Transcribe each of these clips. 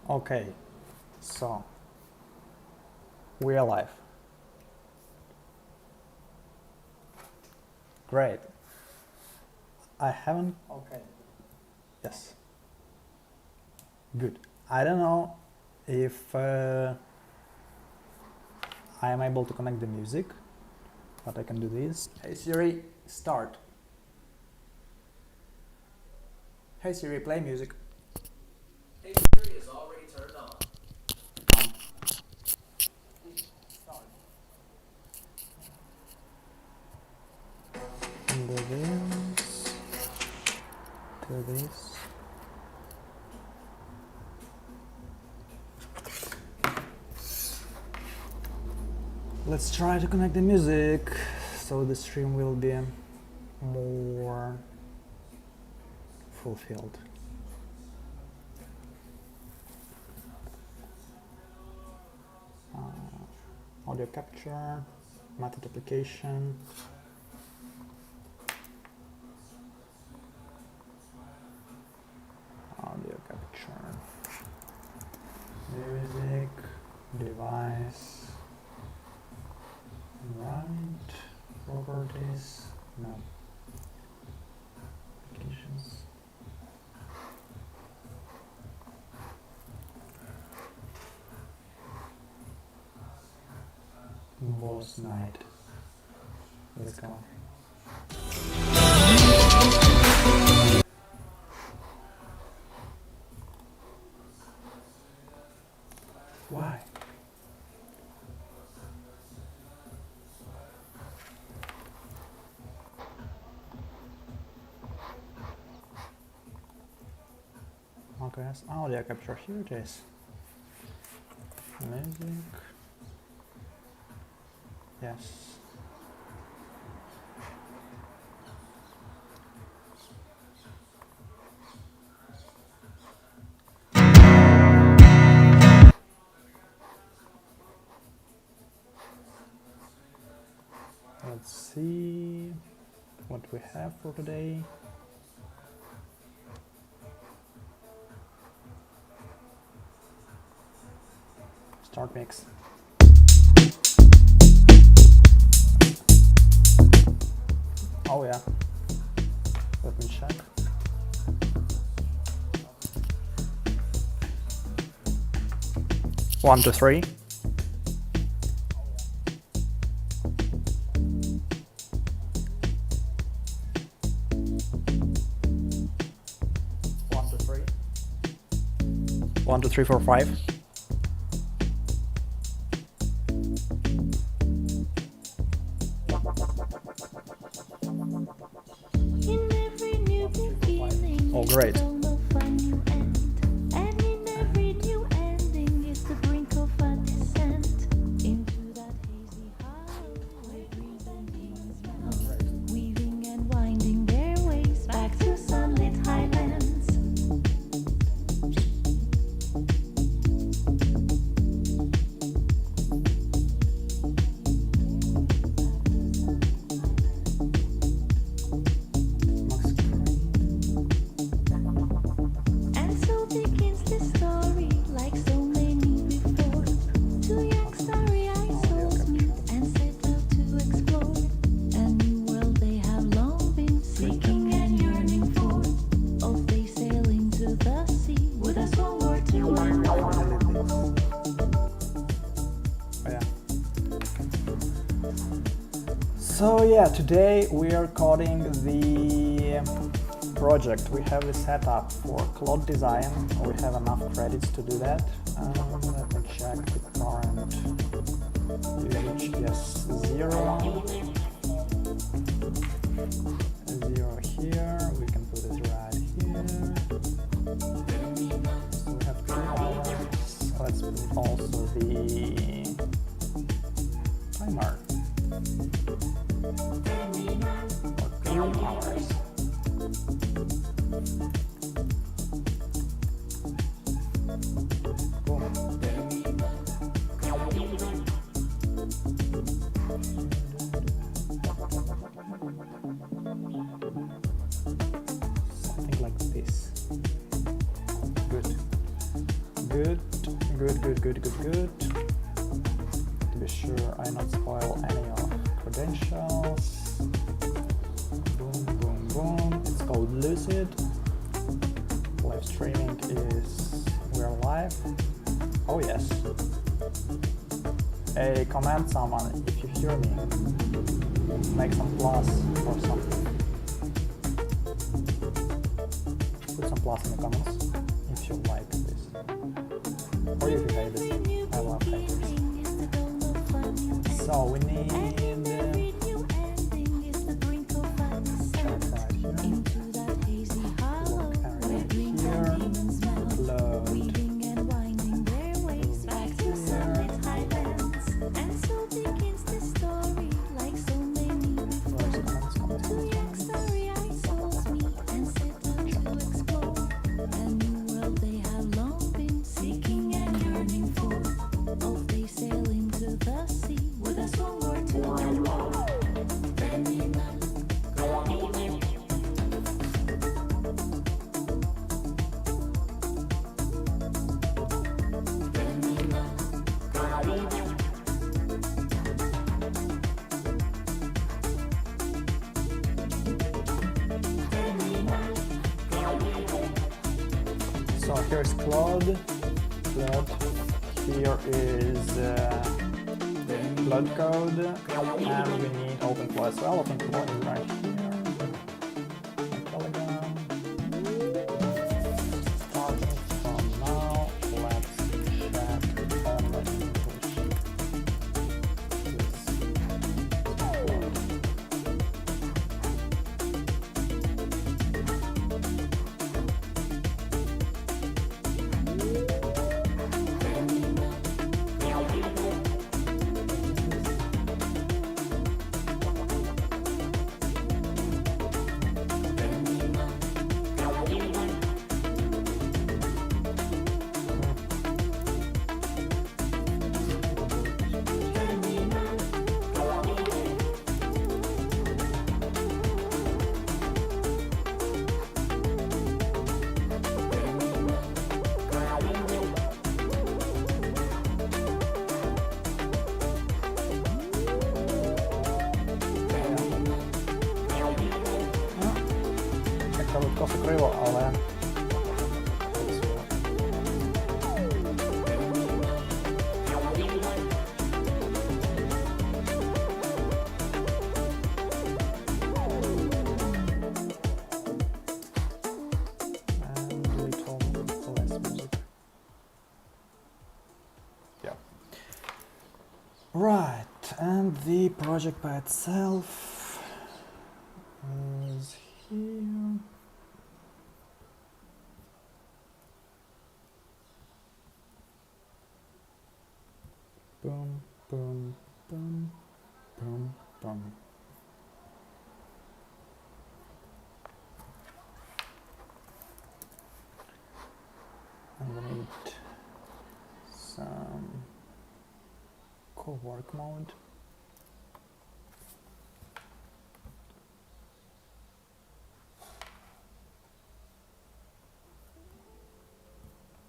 Okay, so we are live. Great. I haven't. Okay. Yes. Good. I don't know if I am able to connect the music, but I can do this. Hey Siri, start. Hey Siri, play music. Hey Siri is already turned on. Start. Do this. Do this. Let's try to connect the music so the stream will be more fulfilled. Audio capture, method application. Audio capture. Music, device. Right, properties, no. Applications. Boss night. Let's go. Why? Okay, that's audio capture. Here it is. Music. Yes. Let's see what we have for today. Start mix. Oh yeah. Let me check. One, two, three. One, two, three. 1, 2, 3, 4, 5. Oh, great. So yeah, today we are coding the project. We have the setup for Claude Design. We have enough credits to do that. Let me check the current usage. Yes, 0. 0 here. We can put it right here. So we have 2 hours. Let's put also the timer. 2 hours. Something like this. Good. good. To be sure I not spoil any of credentials. Boom. It's called Lucid. Live streaming is we're live. Oh yes. Hey, comment someone if you hear me. Make some plus or something. Put some plus in the comments if you like this. Or if you hate it. I love haters. So we need check right here. Work area here. Load. So here's Claude. Here is Claude Code, and we need openclaw as well. Openclaw is right here. Telegram. Starting from now, let's check on the English. Трохи криво, але and little less music. Yeah. Right, and the project by itself is here. Boom, boom, boom, boom, boom. And we need some co-work mode.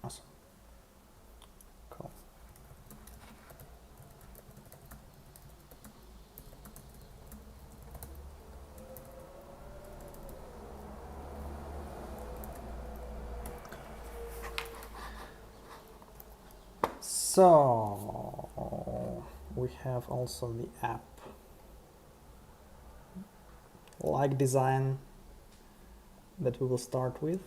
Awesome. Cool. So we have also the app, like design, that we will start with.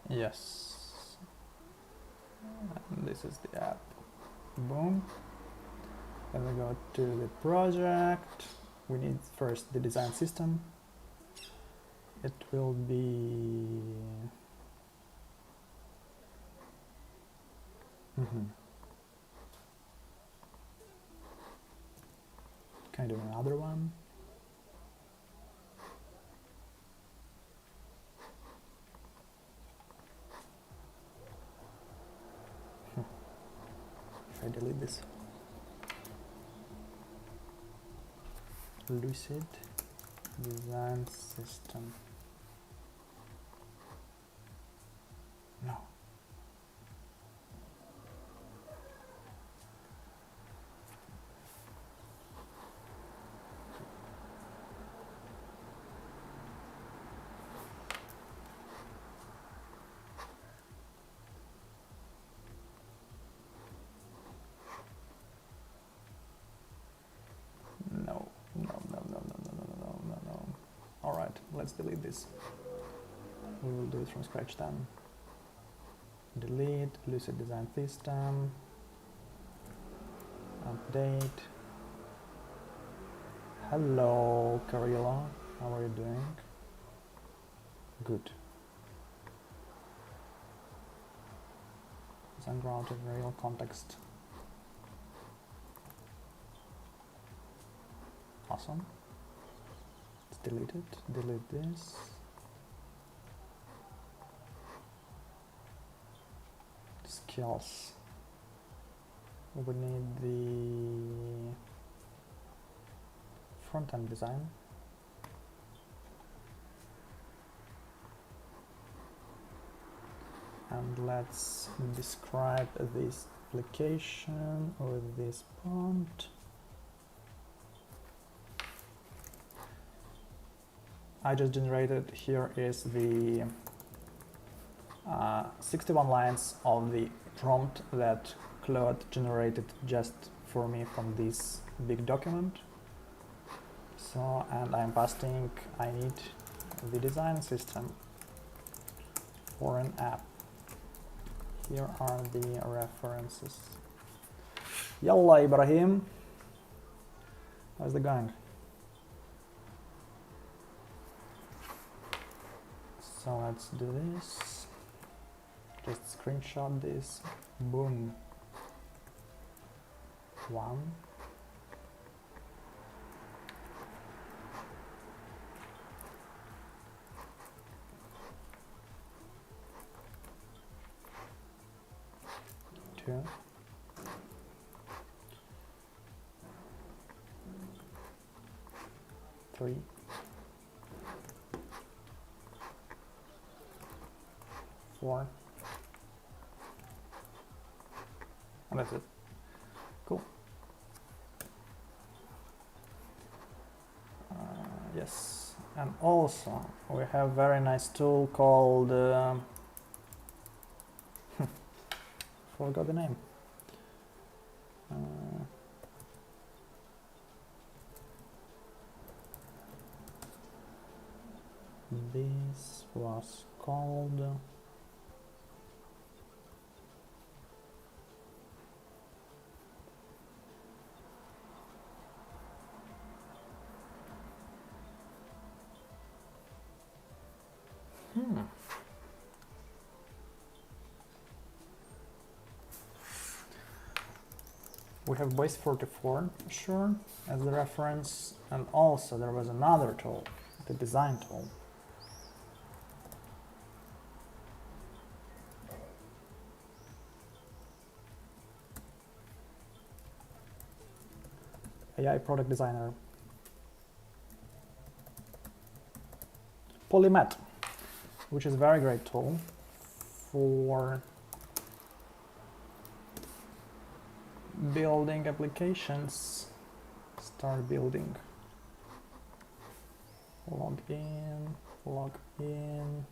Yes. And this is the app. Boom. Then we go to the project. We need first the design system. It will be kind of another one. I delete this. Lucid Design System. No. No. All right, let's delete this. We will do it from scratch then. Delete Lucid Design System. Update. Hello, Karila. How are you doing? Good. It's ungrounded real context. Awesome. Let's delete it. Delete this. Skills. We need the front-end design. And let's describe this application with this prompt. I just generated, here is the 61 lines of the prompt that Claude generated just for me from this big document. So, and I'm pasting, I need the design system for an app. Here are the references. Yalla Ibrahim, how's it going? So let's do this. Just screenshot this. Boom. 1. 2. 3. 4. And that's it. Cool. Yes. And also we have a very nice tool called forgot the name. This was called we have base 44, sure, as the reference, and also there was another tool, the design tool. AI product designer. Polymath, which is a very great tool for building applications. Start building. Log in, log in.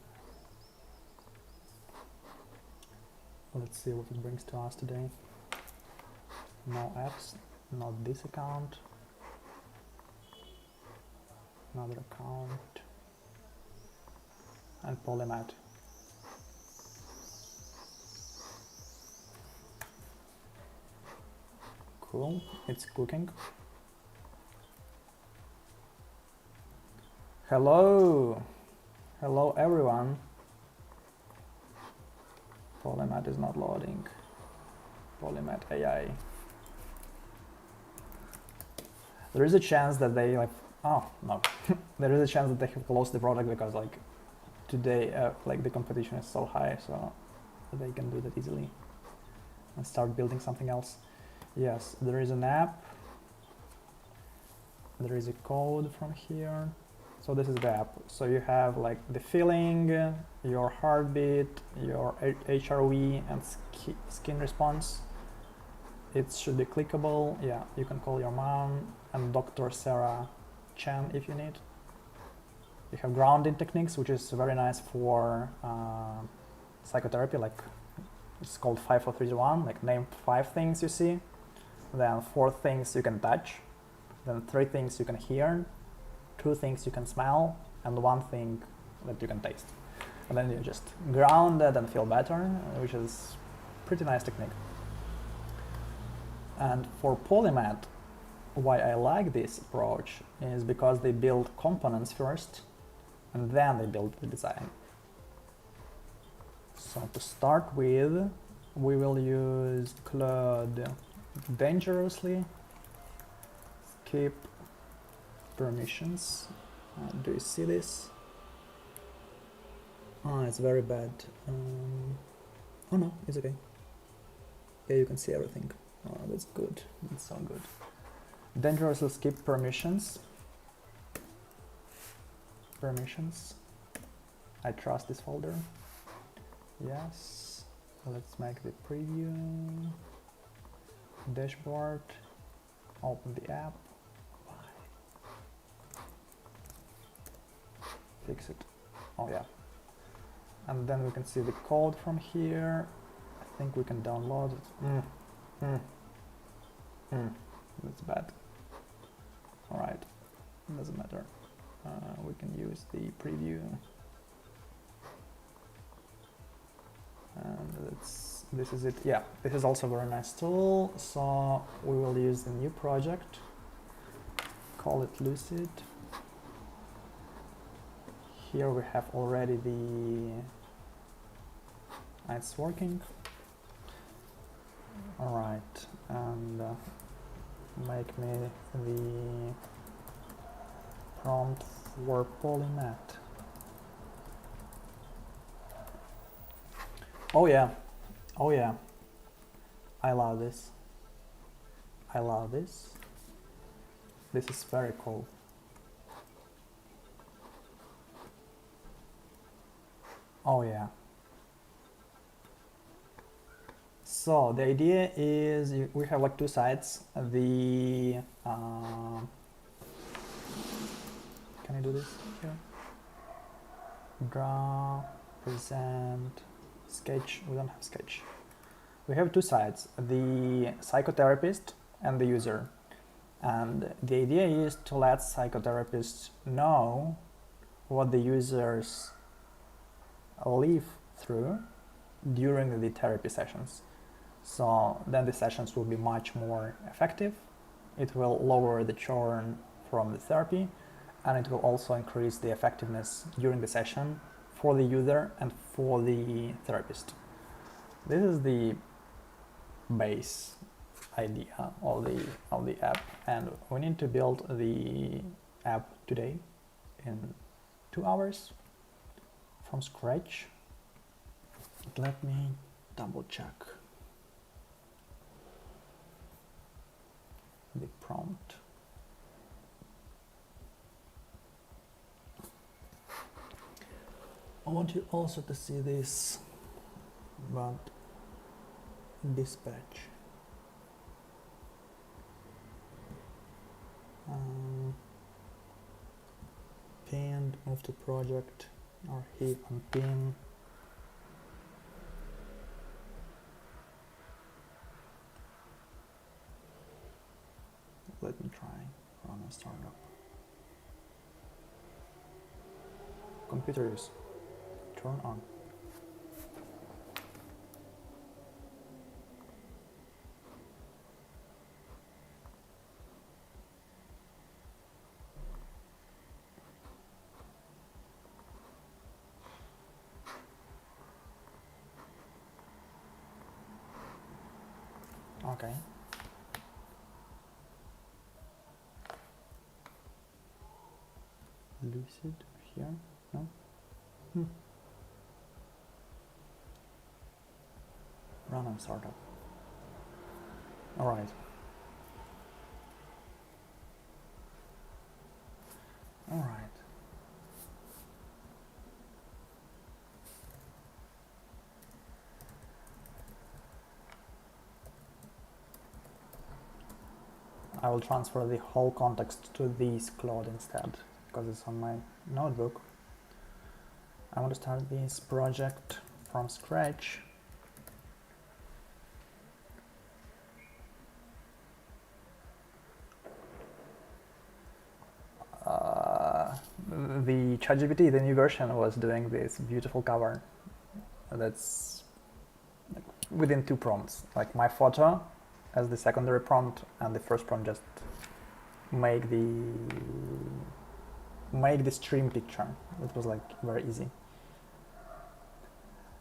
Let's see what it brings to us today. No apps, not this account. Another account. And Polymath. Cool, it's cooking. Hello! Hello everyone. Polymath is not loading. Polymath AI. There is a chance that they like, oh no, there is a chance that they have closed the product because like today like the competition is so high, so they can do that easily and start building something else. Yes, there is an app. There is a code from here. So this is the app. So you have like the feeling, your heartbeat, your HRV and skin response. It should be clickable. Yeah, you can call your mom and Dr. Sarah Chen if you need. You have grounding techniques, which is very nice for psychotherapy. Like it's called 5, 4, 3, 2, 1. Like name 5 things you see, then 4 things you can touch, then 3 things you can hear, 2 things you can smell, and 1 thing that you can taste. And then you just ground it and feel better, which is pretty nice technique. And for Polymath, why I like this approach is because they build components first, and then they build the design. So to start with, we will use Claude dangerously, skip permissions. Do you see this? Oh, it's very bad. Oh no, it's okay. Yeah, you can see everything. Oh, that's good. That's so good. Dangerously skip permissions. Permissions. I trust this folder. Yes. Let's make the preview. Dashboard. Open the app. Fix it. Oh yeah. And then we can see the code from here. I think we can download it. That's bad. Alright, doesn't matter. We can use the preview. And this is it. Yeah, this is also a very nice tool. So we will use the new project. Call it Lucid. Here we have already it's working. Alright, and make me the prompt for Polymath. Oh yeah, oh yeah, I love this. I love this. This is very cool. Oh yeah. So the idea is we have like 2 sides. The can I do this here? Draw, present, sketch. We don't have sketch. We have 2 sides: the psychotherapist and the user. And the idea is to let psychotherapists know what the users live through during the therapy sessions. So then the sessions will be much more effective. It will lower the churn from the therapy, and it will also increase the effectiveness during the session for the user and for the therapist. This is the base idea of the app, and we need to build the app today in 2 hours from scratch. Let me double check the prompt. I want you also to see this, but dispatch. Pinned, move to project, or hit on pin. Let me try run a startup. Computers, turn on. Okay. Lucid here? No? Run on startup. All right. All right. I will transfer the whole context to this Claude instead, because it's on my notebook. I want to start this project from scratch. The ChatGPT, the new version, was doing this beautiful cover that's like within 2 prompts, like my photo as the secondary prompt, and the first prompt just make the stream picture. It was like very easy.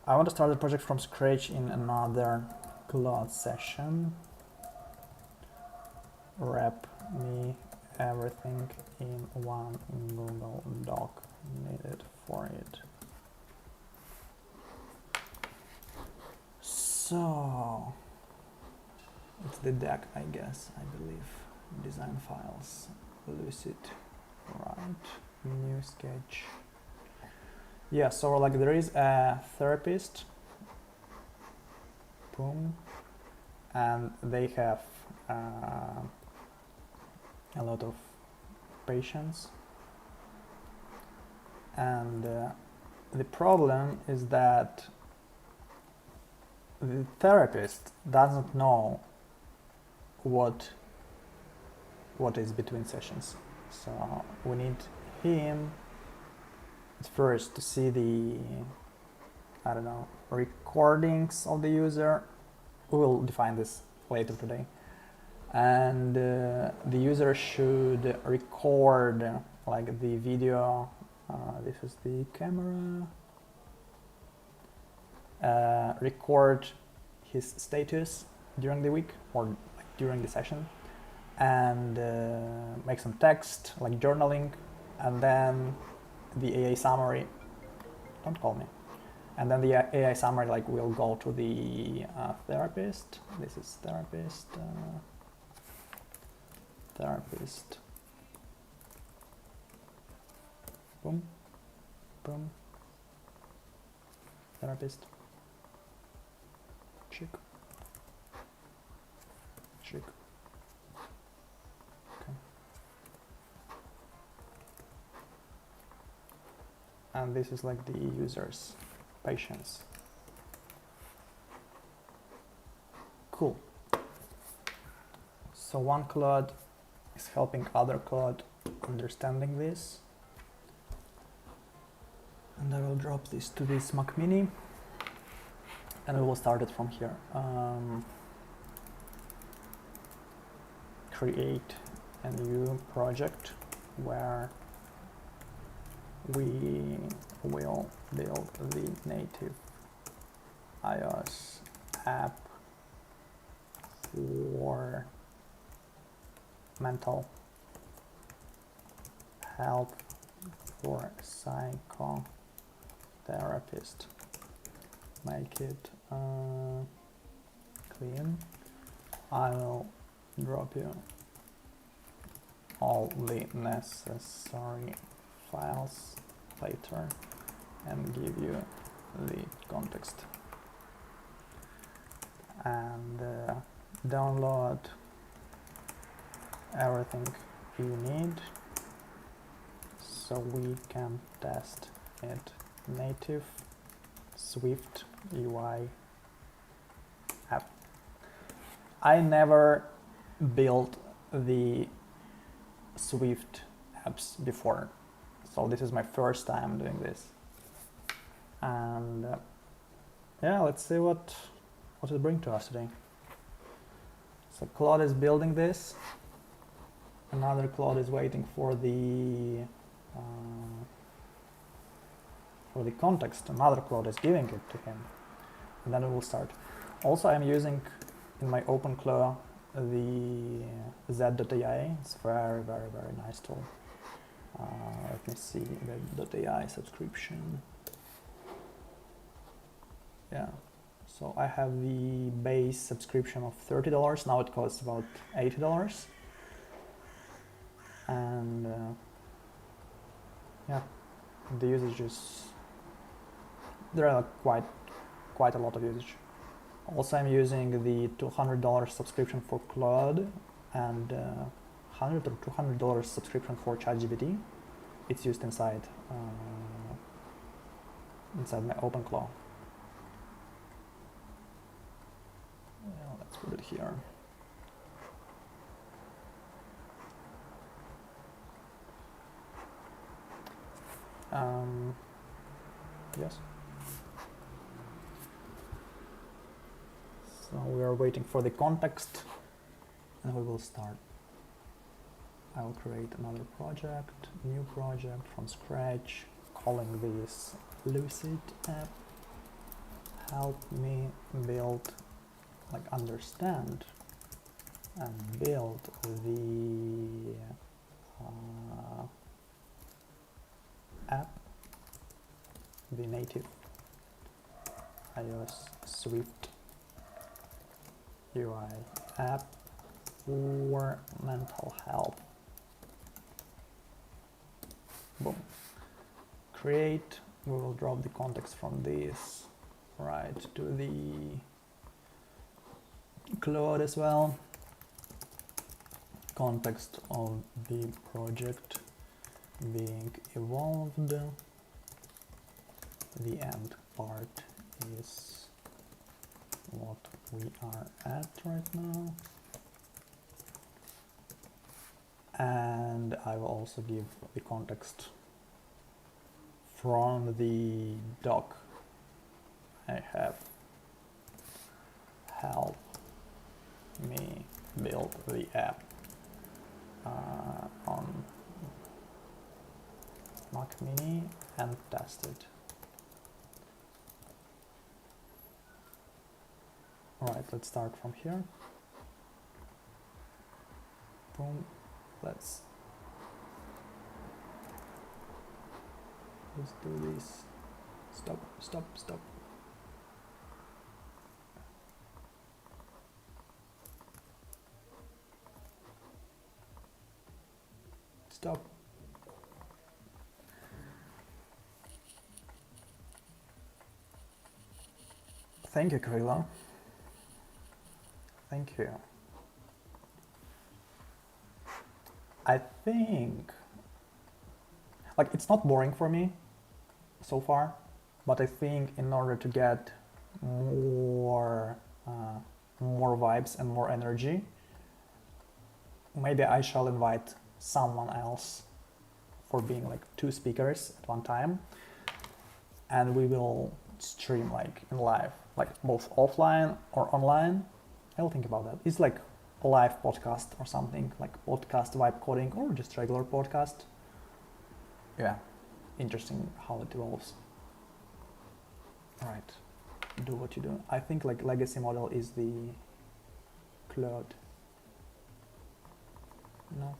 I want to start the project from scratch in another Claude session. Wrap me everything in one Google Doc needed for it. So it's the deck, I guess, I believe. Design files, Lucid, right, new sketch. Yeah, so like there is a therapist, boom, and they have a lot of patients, and the problem is that the therapist doesn't know what is between sessions. So we need him at first to see the, I don't know, recordings of the user. We will define this later today. And the user should record like the video. This is the camera. Record his status during the week or like during the session, and make some text like journaling, and then the AI summary. Don't call me. And then the AI summary like will go to the therapist. This is therapist. Therapist. Boom. Boom. Therapist. Check. Check. Okay. And this is like the user's patients. Cool. So one Claude is helping other Claude understanding this. And I will drop this to this Mac Mini, and we will start it from here. Create a new project where we will build the native iOS app for mental health for psychotherapist. Make it clean. I will drop you all the necessary files later and give you the context. And download everything you need so we can test it. Native SwiftUI app. I never built the Swift apps before, so this is my first time doing this. And yeah, let's see what it brings to us today. So Claude is building this. Another Claude is waiting for the context. Another Claude is giving it to him, and then it will start. Also, I'm using in my openclaw the z.ai. It's very, very, very nice tool. Let me see the .ai subscription. Yeah, So I have the base subscription of $30. Now it costs about $80. And yeah, the usage is, there are quite a lot of usage. Also, I'm using the $200 subscription for Claude and $100 or $200 subscription for ChatGPT. It's used inside my openclaw. Yeah, let's put it here. Yes. So we are waiting for the context, and we will start. I will create another project, new project from scratch, calling this Lucid app. Help me build, like understand and build the app, the native iOS SwiftUI app for mental health. Boom. Create. We will drop the context from this right to the Claude as well. Context of the project being evolved. The end part is what we are at right now. And I will also give the context from the doc. I have help me build the app on Mac Mini and test it. Alright, let's start from here. Boom. Let's do this. Stop. Stop. Thank you, Krila. Thank you. I think, like, it's not boring for me so far, but I think in order to get more vibes and more energy, maybe I shall invite someone else for being like 2 speakers at one time, and we will stream like in live, like both offline or online. I'll think about that. It's like a live podcast or something, like podcast vibe coding or just regular podcast. Yeah, interesting how it evolves. All right, do what you do. I think like legacy model is the Claude. No.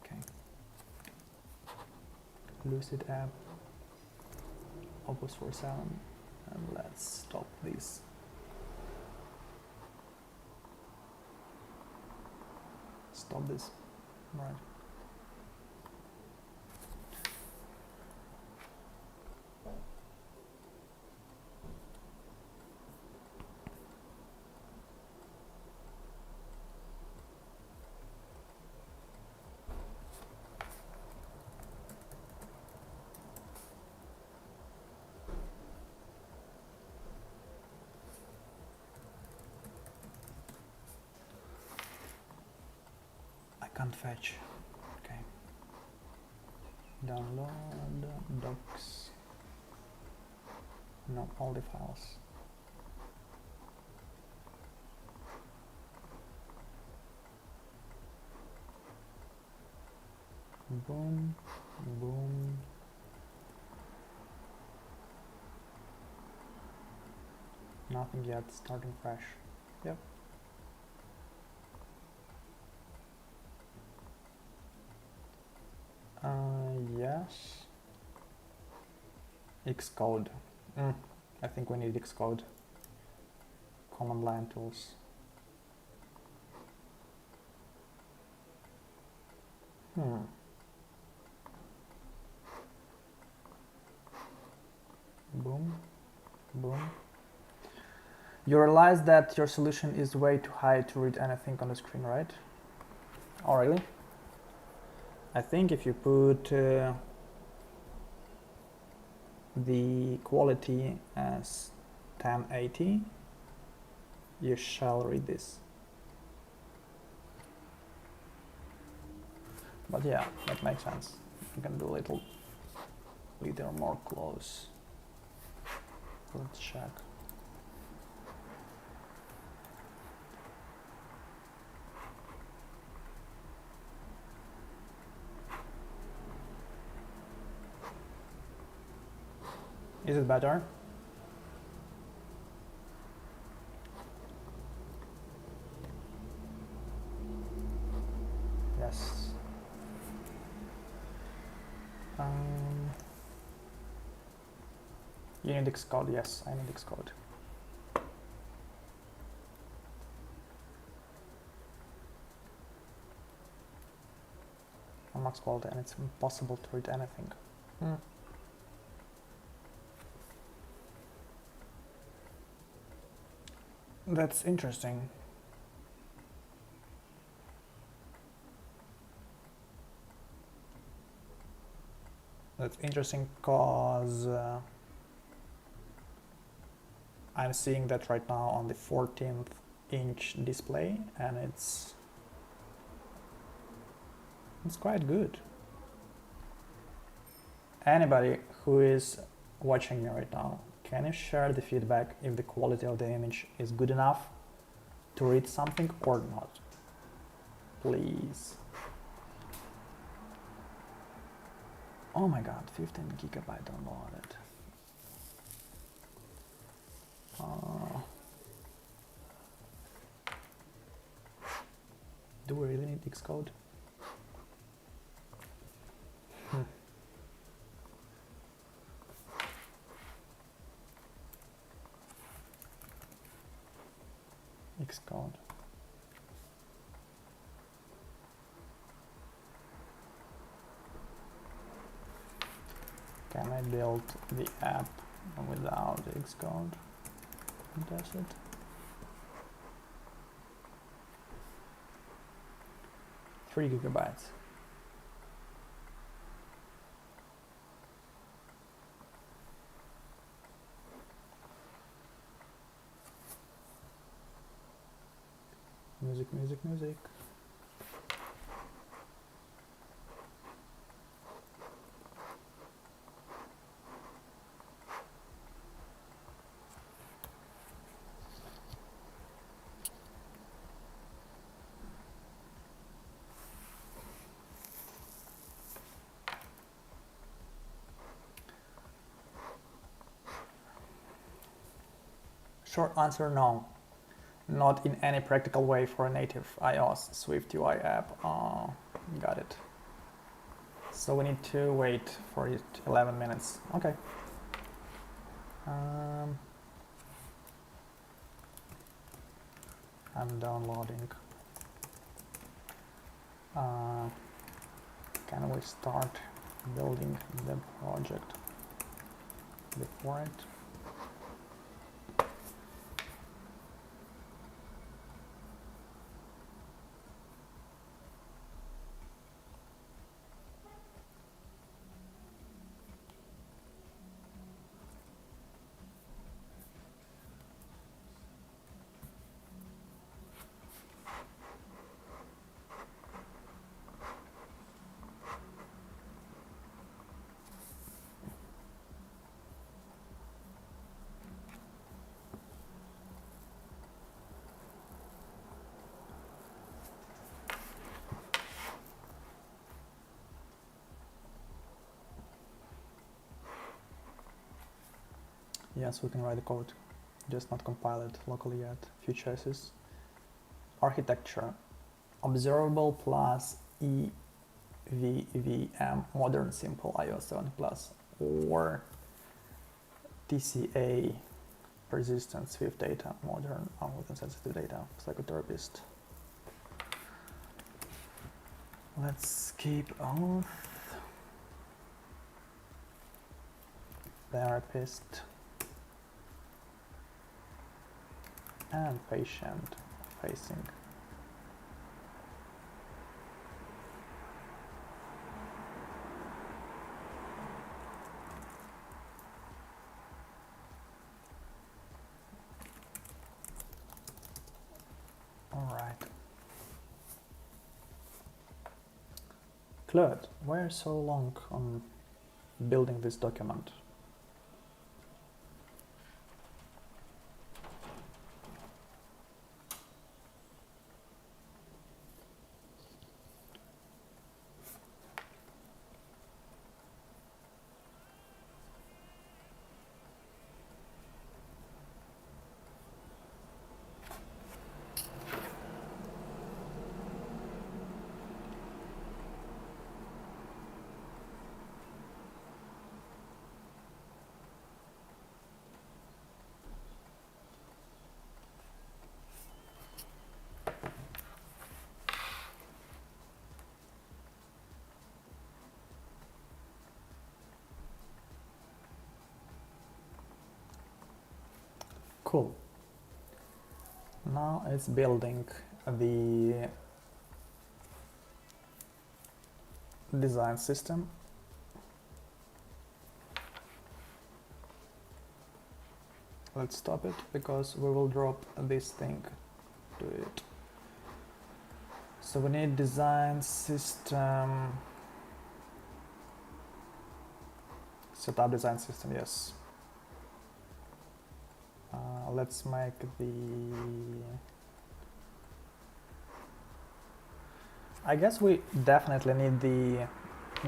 Okay. Lucid app, Opus 47, and let's stop this. Stop this. Right. Can't fetch. Okay. Download docs. No, all the files. Boom, boom. Nothing yet. Starting fresh. Yep. Yes. Xcode. I think we need Xcode. Command line tools. Boom, boom. You realize that your solution is way too high to read anything on the screen, right? Oh, really? I think if you put the quality as 1080, you shall read this. But yeah, that makes sense. You can do a little more close. Let's check. Is it better? Yes. You need Xcode? Yes, I need Xcode. On max quality, and it's impossible to read anything. That's interesting. That's interesting because I'm seeing that right now on the 14-inch display, and it's quite good. Anybody who is watching me right now, can you share the feedback if the quality of the image is good enough to read something or not? Please. Oh my god, 15 gigabyte downloaded. Do we really need Xcode? Xcode. Can I build the app without Xcode? Does it? Three gigabytes. Music, music, music. Short answer, no. Not in any practical way for a native iOS SwiftUI app. Got it. So we need to wait for it 11 minutes. Okay. I'm downloading. Can we start building the project before it? Yes, we can write the code, just not compile it locally yet. Few choices. Architecture. Observable plus EVVM modern simple iOS 7 plus, or TCA, persistent Swift data, modern, with sensitive data, psychotherapist. Let's keep oath, therapist, and patient facing. All right. Claude, why so long on building this document? Cool. Now it's building the design system. Let's stop it because we will drop this thing to it. So we need design system, setup design system, yes. Let's make the, I guess we definitely need the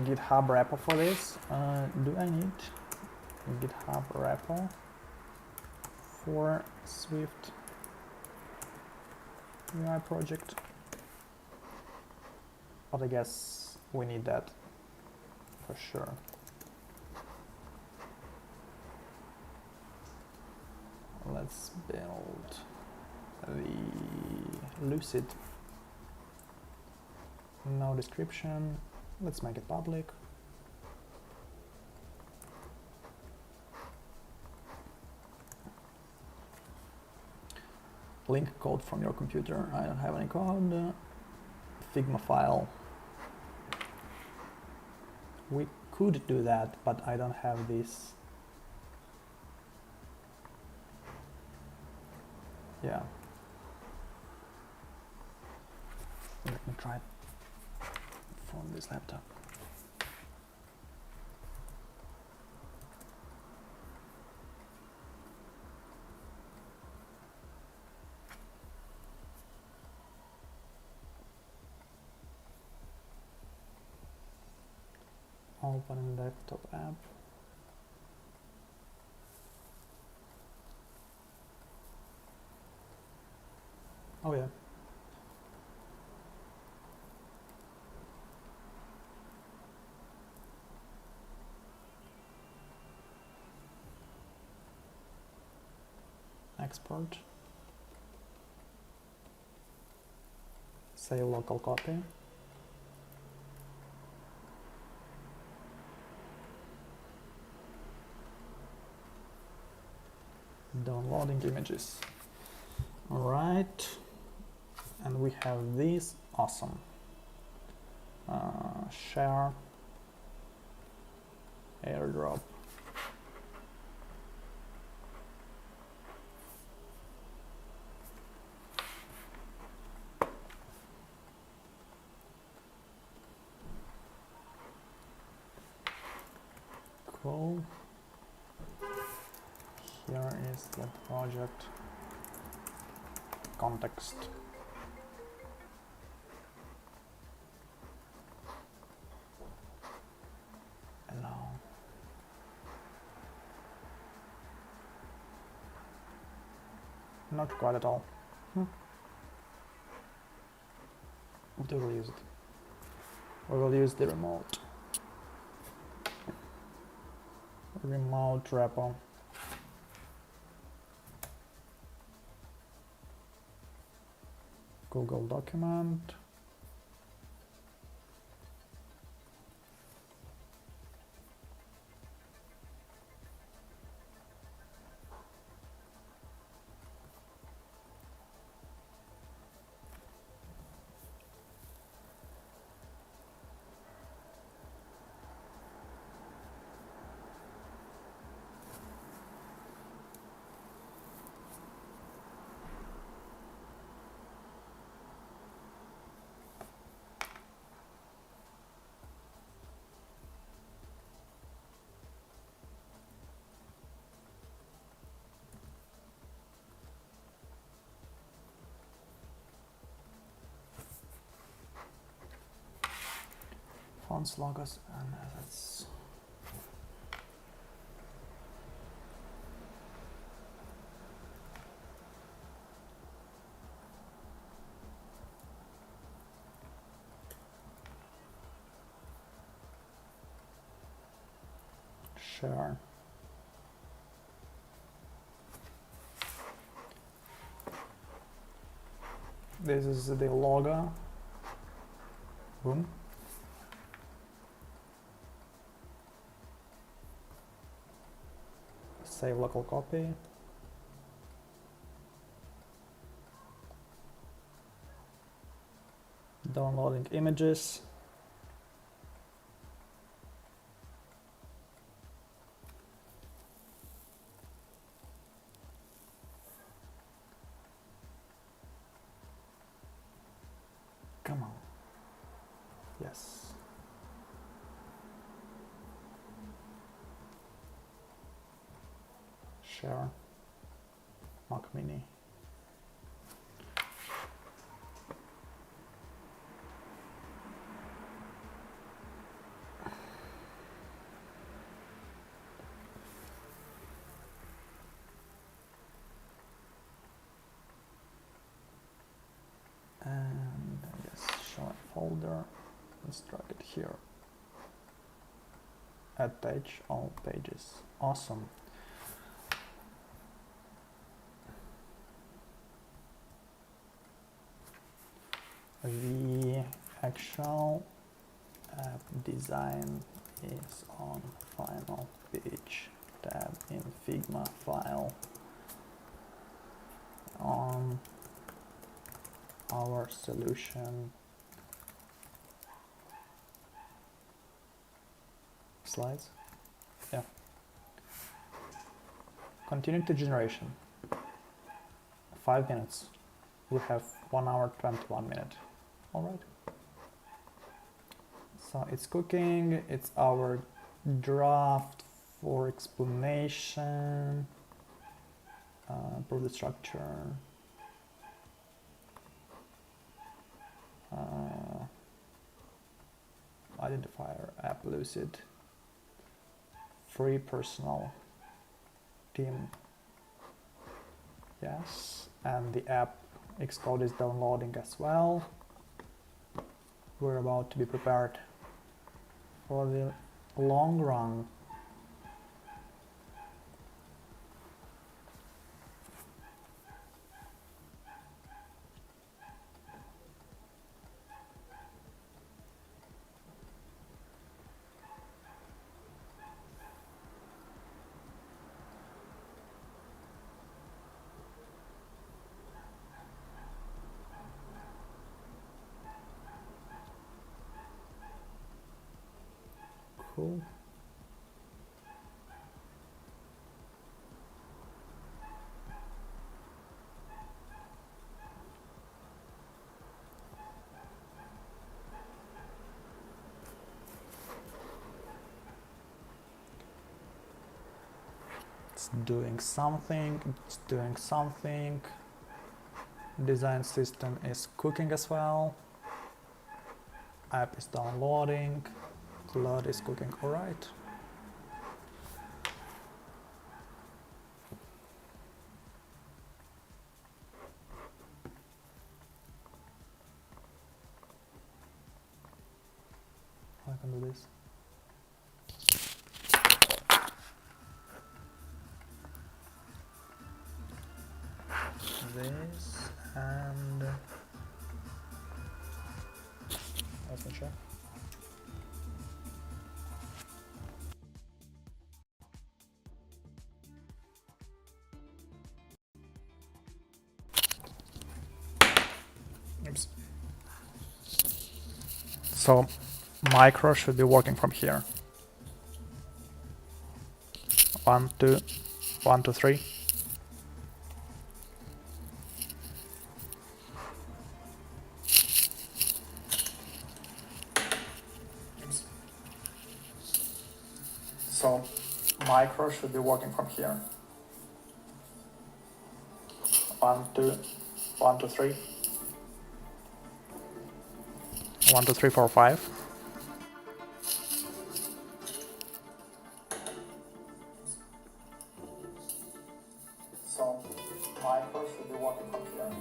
GitHub repo for this. Do I need GitHub repo for Swift UI project? But I guess we need that for sure. Let's build the Lucid. No description. Let's make it public. Link code from your computer. I don't have any code. Figma file. We could do that, but I don't have this. Yeah. Let me try it from this laptop. Open desktop app. Oh yeah. Export. Save local copy. Downloading images. All right. And we have this, awesome. Share, airdrop. Cool. Here is the project context. Allow. Not quite at all. What do we use it? We will use the remote repo. Google document. Fonts, logos, and that's share. This is the logo. Boom. Save local copy. Downloading images. Come on. Yes. Share. Mac Mini. And yes, show a folder. Let's drag it here. Add page, all pages. Awesome. The actual app design is on final page tab in Figma file on our solution slides. Yeah. Continue to generation. 5 minutes. We have 1 hour 21 minutes. All right. So it's cooking. It's our draft for explanation. Prove the structure. Identifier app Lucid. Free personal team. Yes, and the app Xcode is downloading as well. We're about to be prepared for the long run. Cool. It's doing something, it's doing something. Design system is cooking as well. App is downloading. Claude is cooking. All right. I can do this. This and check. Oops. So micro should be working from here. 1, 2, 1, 2, 3. Oops. So micro should be working from here. 1, 2, 1, 2, 3. 1, 2, 3, 4, 5. So micro should be working from here.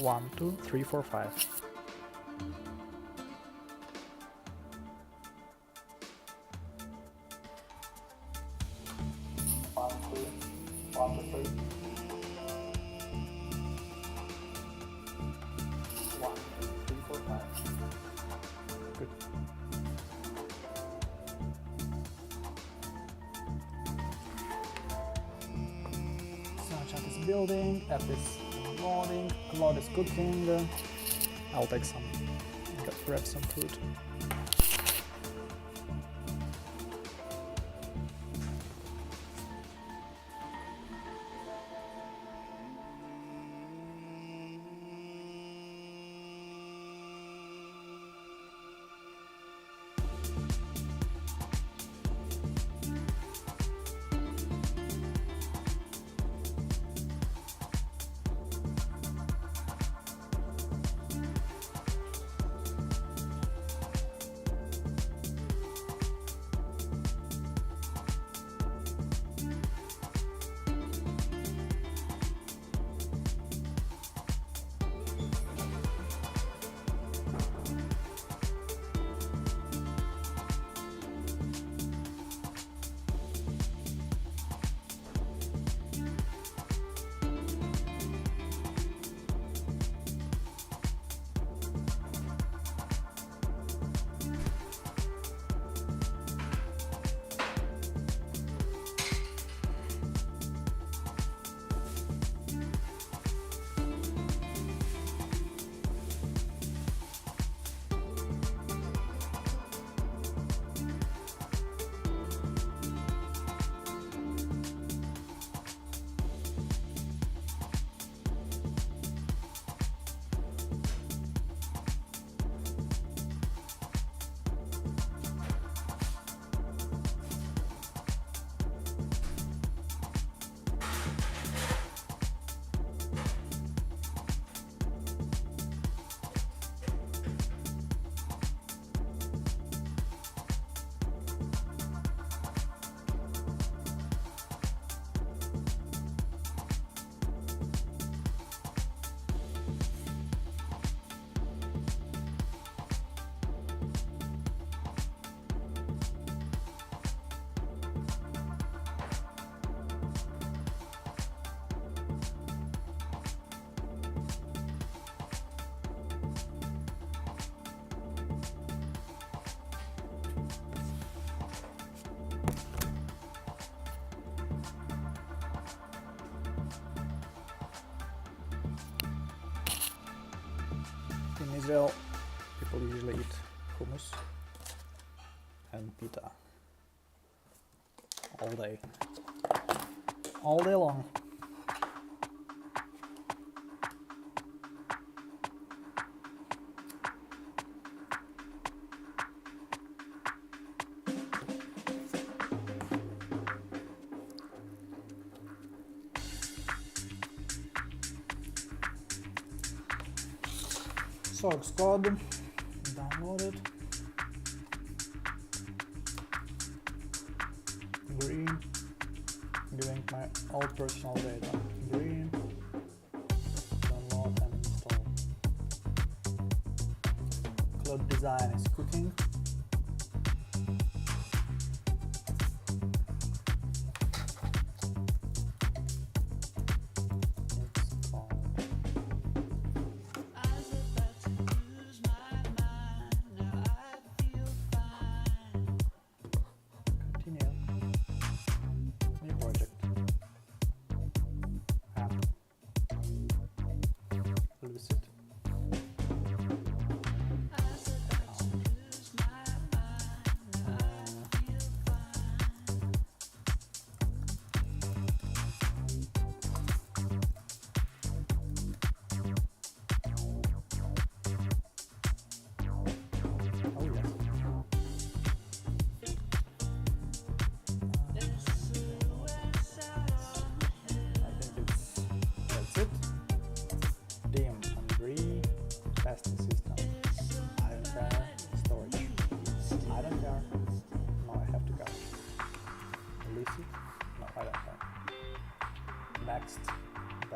1, 2, 3, 4, 5. One, two, 1, 2, 3. 1, 2, 3, 4, 5. Good. So chat is building, app is loading, Claude is cooking. I'll take some, grab some food. In Israel, people usually eat hummus and pita all day long. So Xcode, downloaded. Green, giving my all personal data. Green, download and install. Claude Design is cooking. Xcode.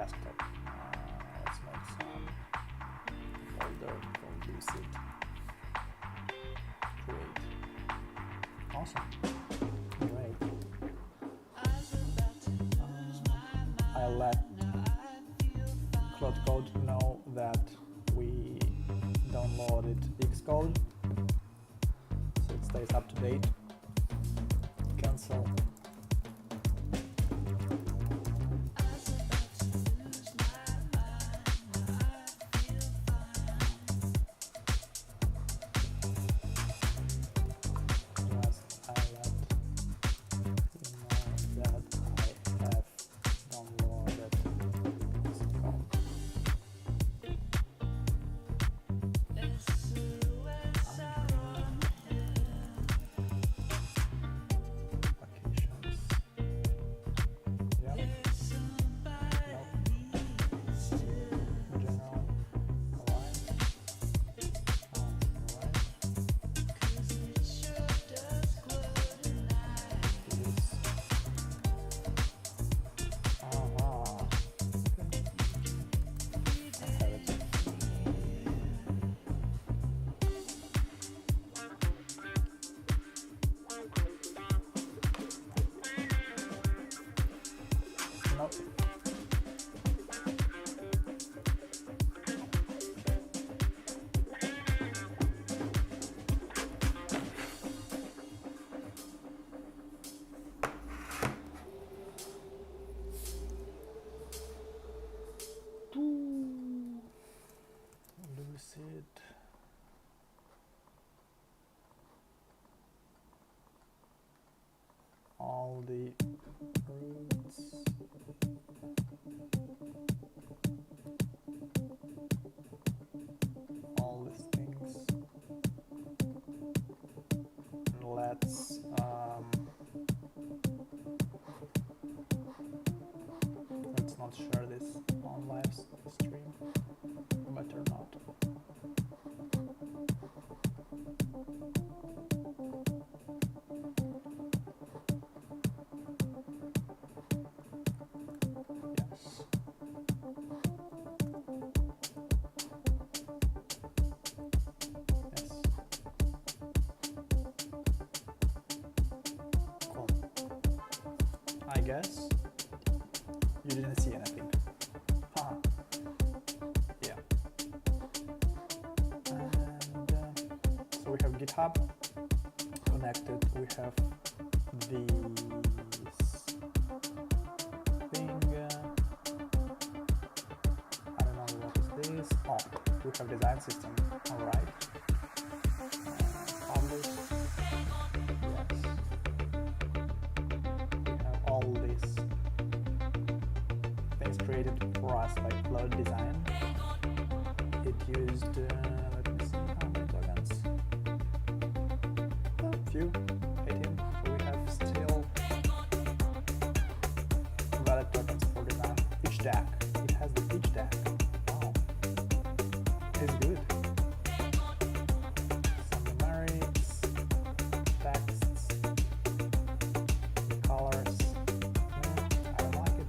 desktop. Let's make some folder called Lucid. Create. Awesome. Great. I let Claude Code know that we downloaded Xcode, so it stays up to date. Cancel. Lucid. All the roots. All these things. Let's not share this on live stream. Better not. Yes. Yes. Cool. I guess you didn't see anything. Haha. Yeah. And so we have GitHub connected. We have this thing. I don't know what is this. Oh, we have design system. All right. Publish. Yes. We have all these things created for us by Claude Design. It used, let me see how many tokens. A few, 18. So we have still valid tokens for design. Pitch deck. It has the pitch deck. Wow. It's good. Some numerics, texts, colors. I don't like it.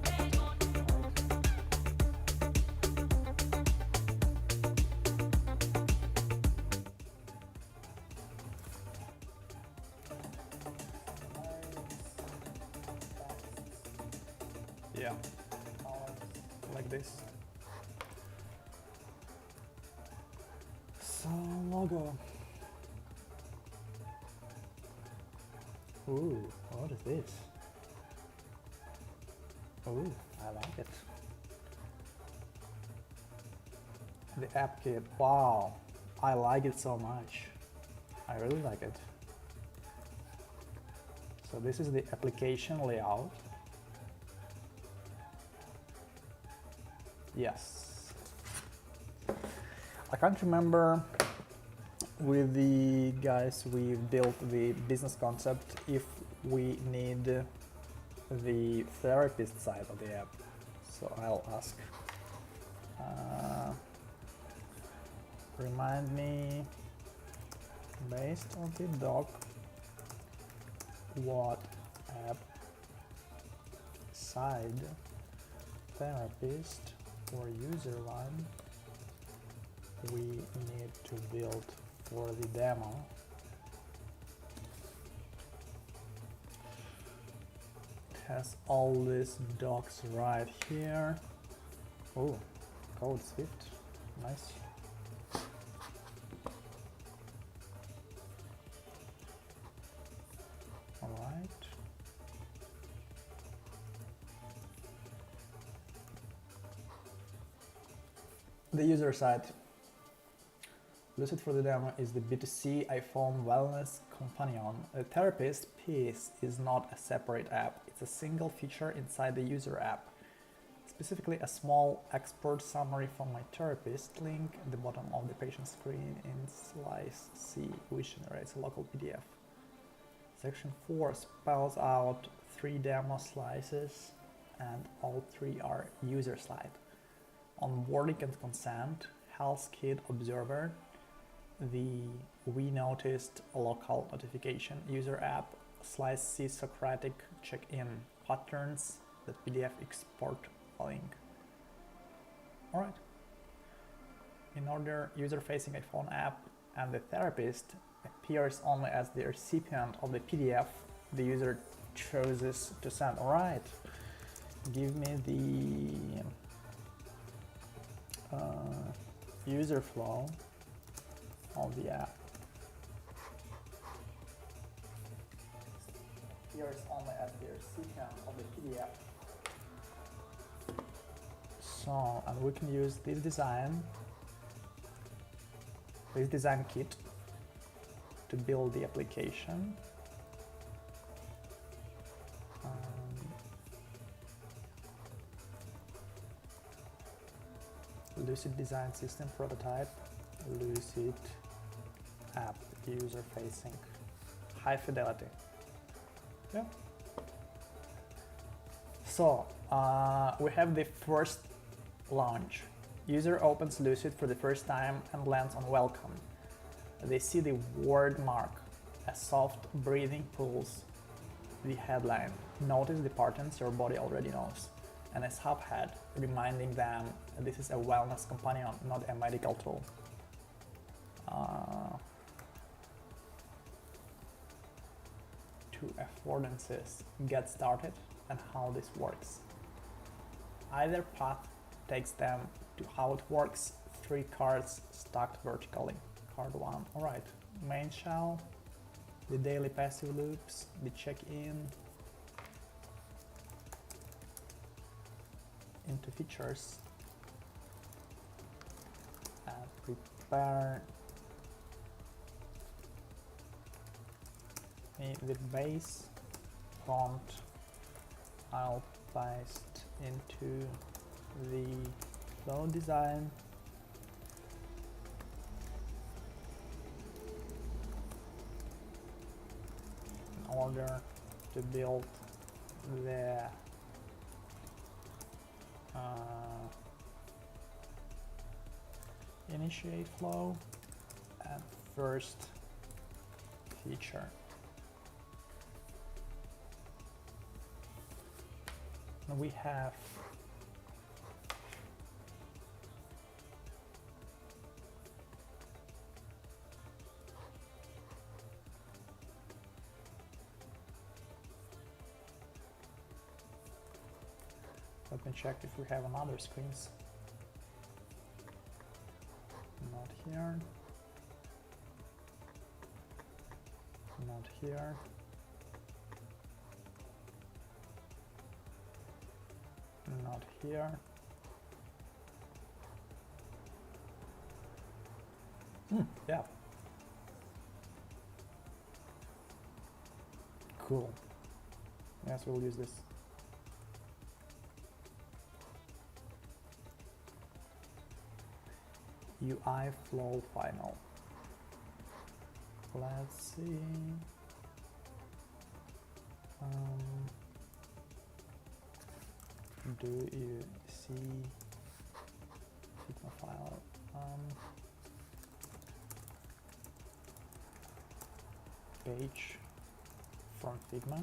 Yeah, like this. So logo. Ooh, what is this? Ooh, I like it. The app kit. Wow, I like it so much. I really like it. So this is the application layout. Yes. I can't remember with the guys we built the business concept if we need the therapist side of the app. So I'll ask. Remind me, based on the doc, what app side therapist for user one, we need to build for the demo has all these docs right here. Oh, code Swift, nice. All right. The user side. Lucid for the demo is the B2C iPhone wellness companion. The therapist piece is not a separate app. It's a single feature inside the user app. Specifically, a small export summary from my therapist link at the bottom of the patient screen in slice C, which generates a local PDF. Section 4 spells out 3 demo slices, and all 3 are user side. Onboarding and consent, HealthKit observer, the we noticed local notification user app, slice C Socratic check-in, patterns, the PDF export link. Alright. In order, user-facing iPhone app and the therapist appears only as the recipient of the PDF the user chooses to send. Alright. Give me the user flow of the app. Appears only as the recipient of the PDF. So, and we can use this design kit to build the application. Lucid design system prototype, Lucid app, user facing, high fidelity. Yeah. So we have the first launch. User opens Lucid for the first time and lands on welcome. They see the word mark, a soft breathing pulse, the headline, notice the patterns your body already knows, and a subhead reminding them this is a wellness companion, not a medical tool. Two affordances, get started and how this works. Either path takes them to how it works, 3 cards stacked vertically. Card 1, alright, main shell, the daily passive loops, the check-in, into features, and prepare the base prompt. I'll paste into the Claude Design in order to build the initiate flow and first feature. And we have let me check if we have another screens. Not here. Not here. Not here. Yeah. Cool. Yes, we'll use this. UI flow final. Let's see. Do you see Figma file? Page from Figma.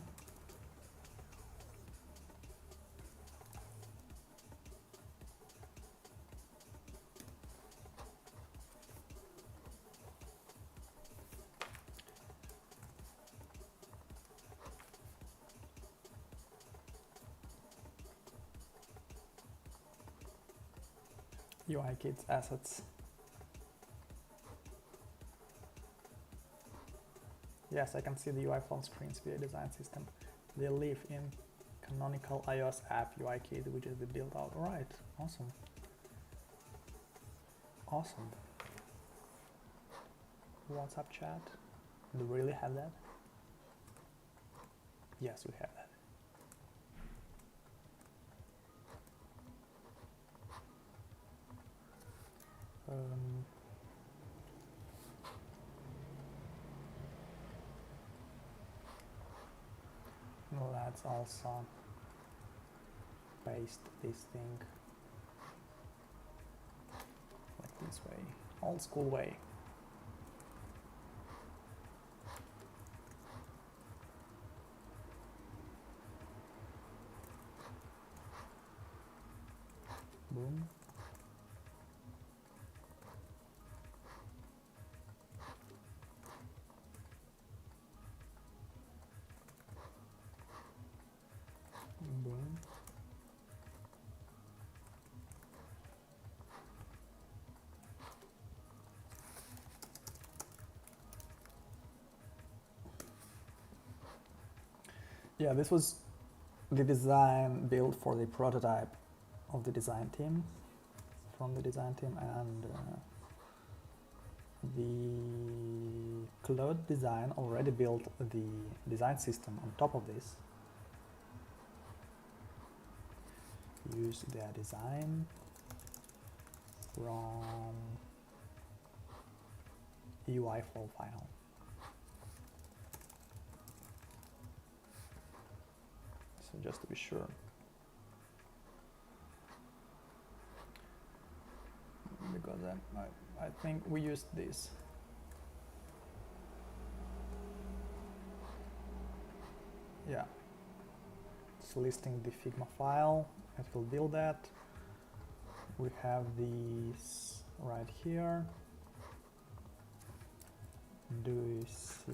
UI kits assets. Yes, I can see the UI phone screens via design system. They live in canonical iOS app UI kit, which is the build out. Alright, awesome. Awesome. WhatsApp chat. Do we really have that? Yes, we have that. Let's also paste this thing like this way, old school way. Boom. Boom. Yeah, this was the design build for the prototype of the design team, from the design team, and the Claude Design already built the design system on top of this. Use their design from UI for final. So just to be sure. Because I think we used this. Yeah. It's listing the Figma file. It will build that. We have these right here. Do you see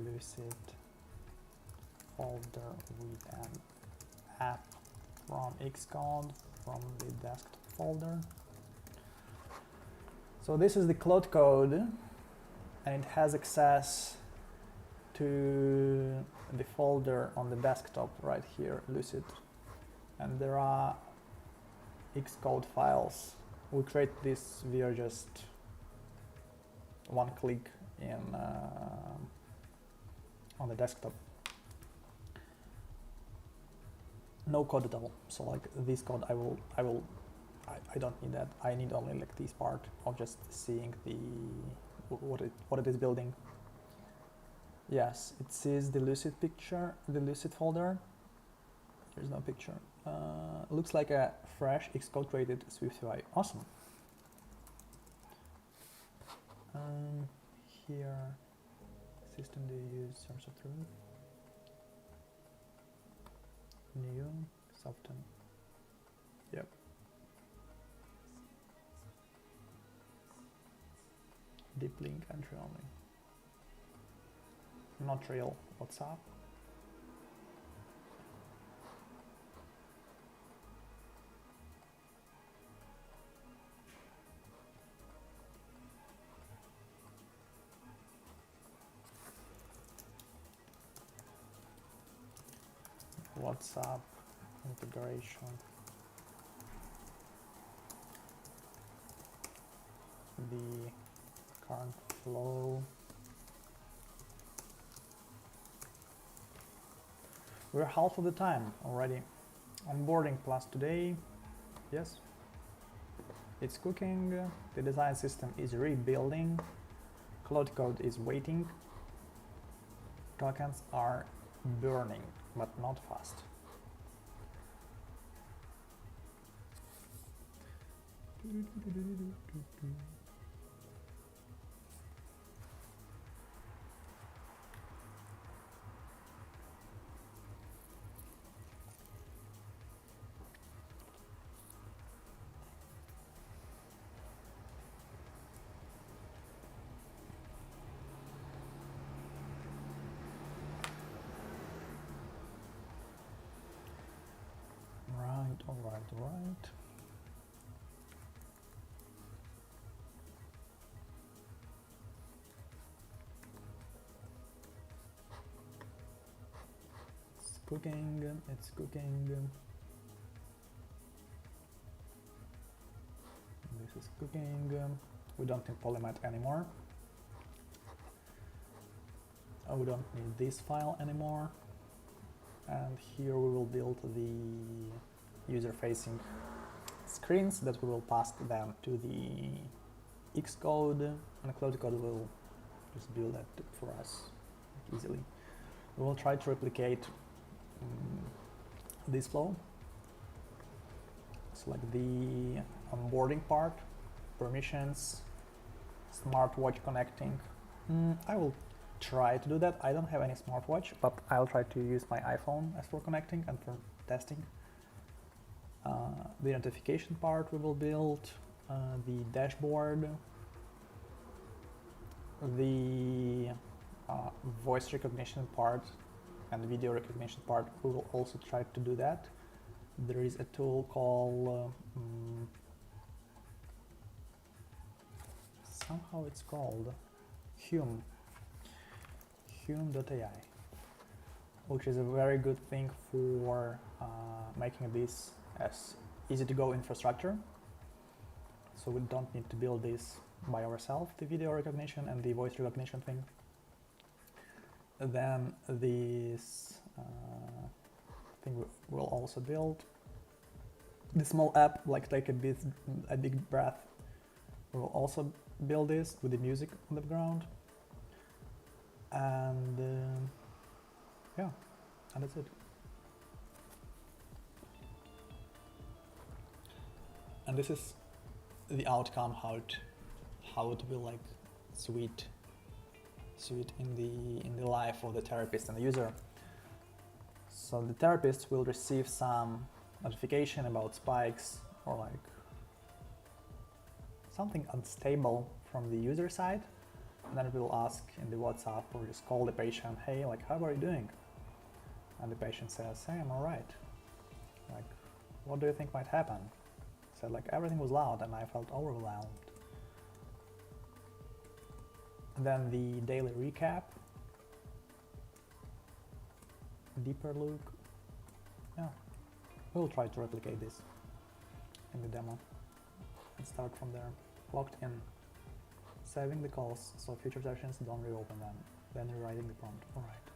Lucid folder with an app from Xcode from the desktop folder? So this is the Claude Code, and it has access to the folder on the desktop right here, Lucid, and there are Xcode files. We create this via just one click in on the desktop. No code at all. So like this code, I don't need that. I need only like this part of just seeing the what it is building. Yes, it sees the Lucid picture, the Lucid folder. There's no picture. Looks like a fresh Xcode created SwiftUI. Awesome. Here, system do you use source of truth? New, soften. Yep. Deep link entry only. Not real. WhatsApp. WhatsApp integration. The current flow. We're half of the time already. Onboarding plus today. Yes. It's cooking. The design system is rebuilding. Claude Code is waiting. Tokens are burning, but not fast. All right. cooking, it's cooking. This is cooking. We don't need polymath anymore. We don't need this file anymore. And here we will build the user-facing screens that we will pass them to the Xcode, and Claude Code will just build that for us easily. We will try to replicate this flow. So like the onboarding part, permissions, smartwatch connecting. I will try to do that. I don't have any smartwatch, but I'll try to use my iPhone as for connecting and for testing. The notification part we will build, the dashboard, the voice recognition part and video recognition part, we will also try to do that. There is a tool called, somehow it's called Hume.ai, which is a very good thing for making this as easy to go infrastructure. So we don't need to build this by ourselves, the video recognition and the voice recognition thing. Then this thing we'll also build. The small app, like take a big breath. We will also build this with the music on the background. And yeah, and that's it. And this is the outcome, how it will like sweet in the life of the therapist and the user. So the therapist will receive some notification about spikes or like something unstable from the user side, and then we'll ask in the WhatsApp or just call the patient, hey, like, how are you doing? And the patient says, hey, I'm all right. Like, what do you think might happen? Said like everything was loud and I felt overwhelmed. And then the daily recap, deeper look. Yeah, we'll try to replicate this in the demo and start from there. Logged in, saving the calls so future sessions don't reopen them, then rewriting the prompt. All right.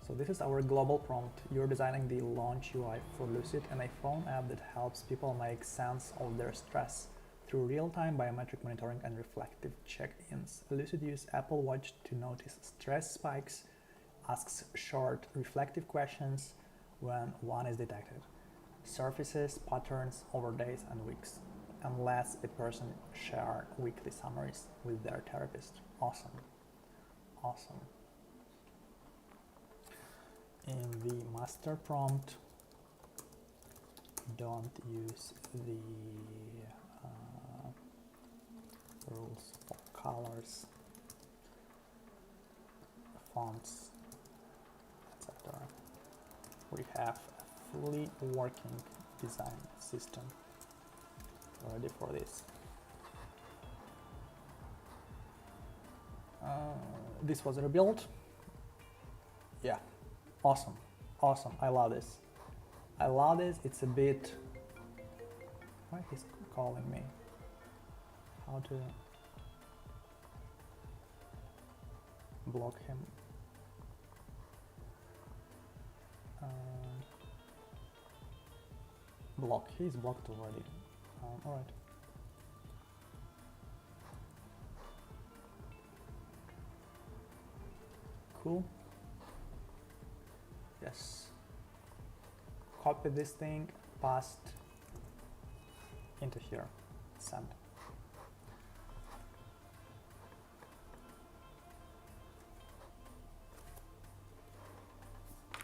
So this is our global prompt. You're designing the launch UI for Lucid, an iPhone app that helps people make sense of their stress through real-time biometric monitoring and reflective check-ins. Lucid uses Apple Watch to notice stress spikes, asks short, reflective questions when one is detected, surfaces patterns over days and weeks, and lets a person share weekly summaries with their therapist. Awesome. Awesome. In the master prompt, don't use the rules for colors, fonts, etc. We have a fully working design system ready for this. This was rebuilt. Yeah. Awesome, awesome, I love this. I love this, it's a bit... Why he's calling me? How to block him? Block, he's blocked already. Alright. Cool. Yes. Copy this thing, paste into here, send.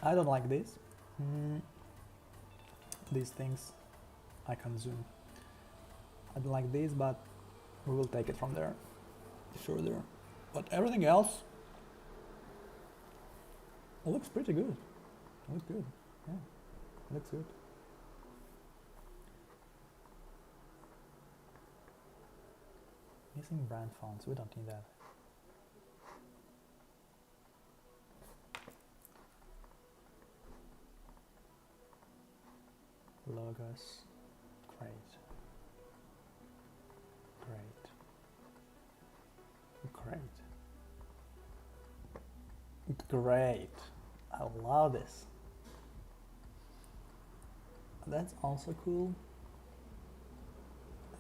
I don't like this. These things I can zoom. I don't like this, but we will take it from there further. But everything else looks pretty good. Looks good. Yeah, looks good. Missing brand fonts, we don't need that. logos. Great. Great. Great. Great. I love this. That's also cool.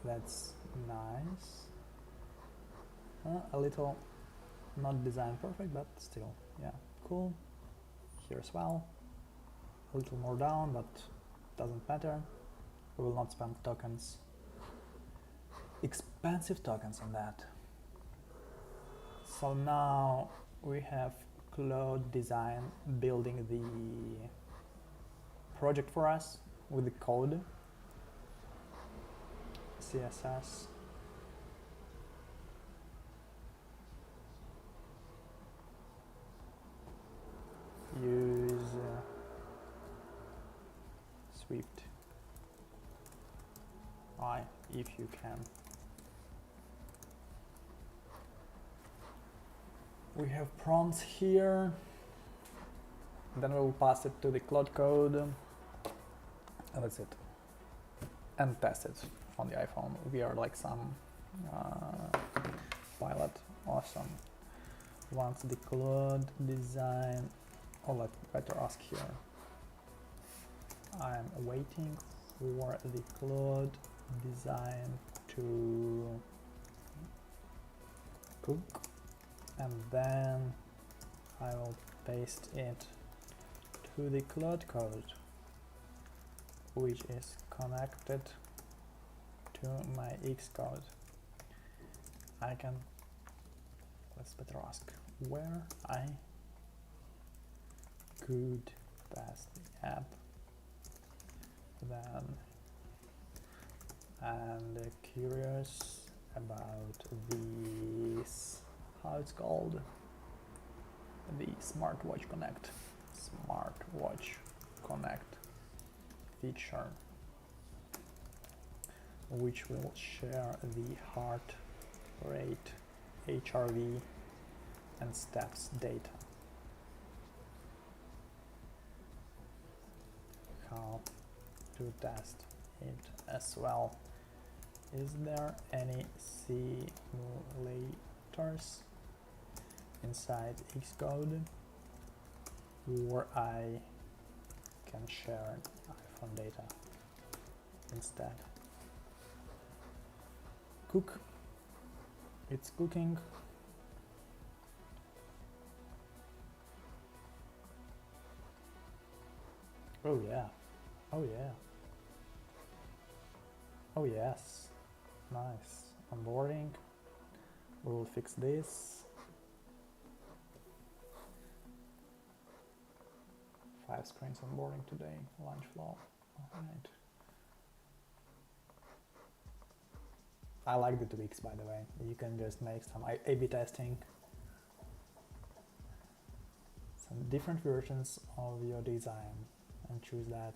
That's nice. A little not design perfect, but still, yeah, cool. Here as well. A little more down, but doesn't matter. We will not spend tokens. Expensive tokens on that. So now we have Claude Design building the project for us with the code, CSS, use SwiftUI if you can. We have prompts here, then we'll pass it to the Claude Code, and that's it, and test it on the iPhone. We are like some pilot. Awesome. Once the Claude Design, oh, let's better ask here. I'm waiting for the Claude Design to cook, and then I will paste it to the Claude Code, which is connected to my Xcode. I can, let's better ask where I could pass the app then, and curious about this, how it's called, the Smartwatch Connect feature, which will share the heart rate, HRV and steps data. How to test it as well. Is there any simulators inside Xcode, or I can share iPhone data instead? Cook. It's cooking. Oh yeah. Oh yeah. Oh yes. Nice. Onboarding. We will fix this. 5 screens onboarding today. Launch flow. Alright. I like the tweaks, by the way. You can just make some A/B testing. Some different versions of your design and choose that.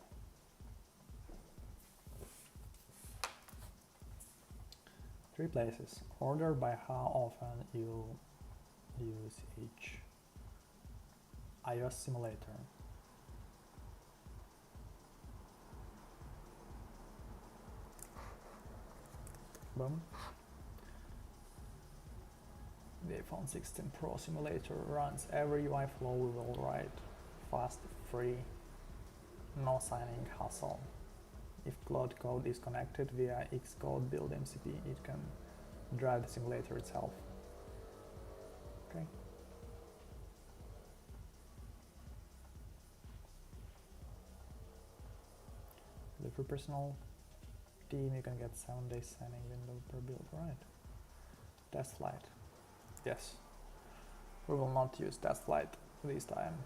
Three places. Order by how often you use each iOS simulator. Boom. The iPhone 16 Pro simulator runs every UI flow we will write. Fast, free, no signing hassle. If Claude Code is connected via XcodeBuildMCP, it can drive the simulator itself. Okay. The free personal team, you can get 7 days signing window per build, right? Test flight. Yes. We will not use test flight this time.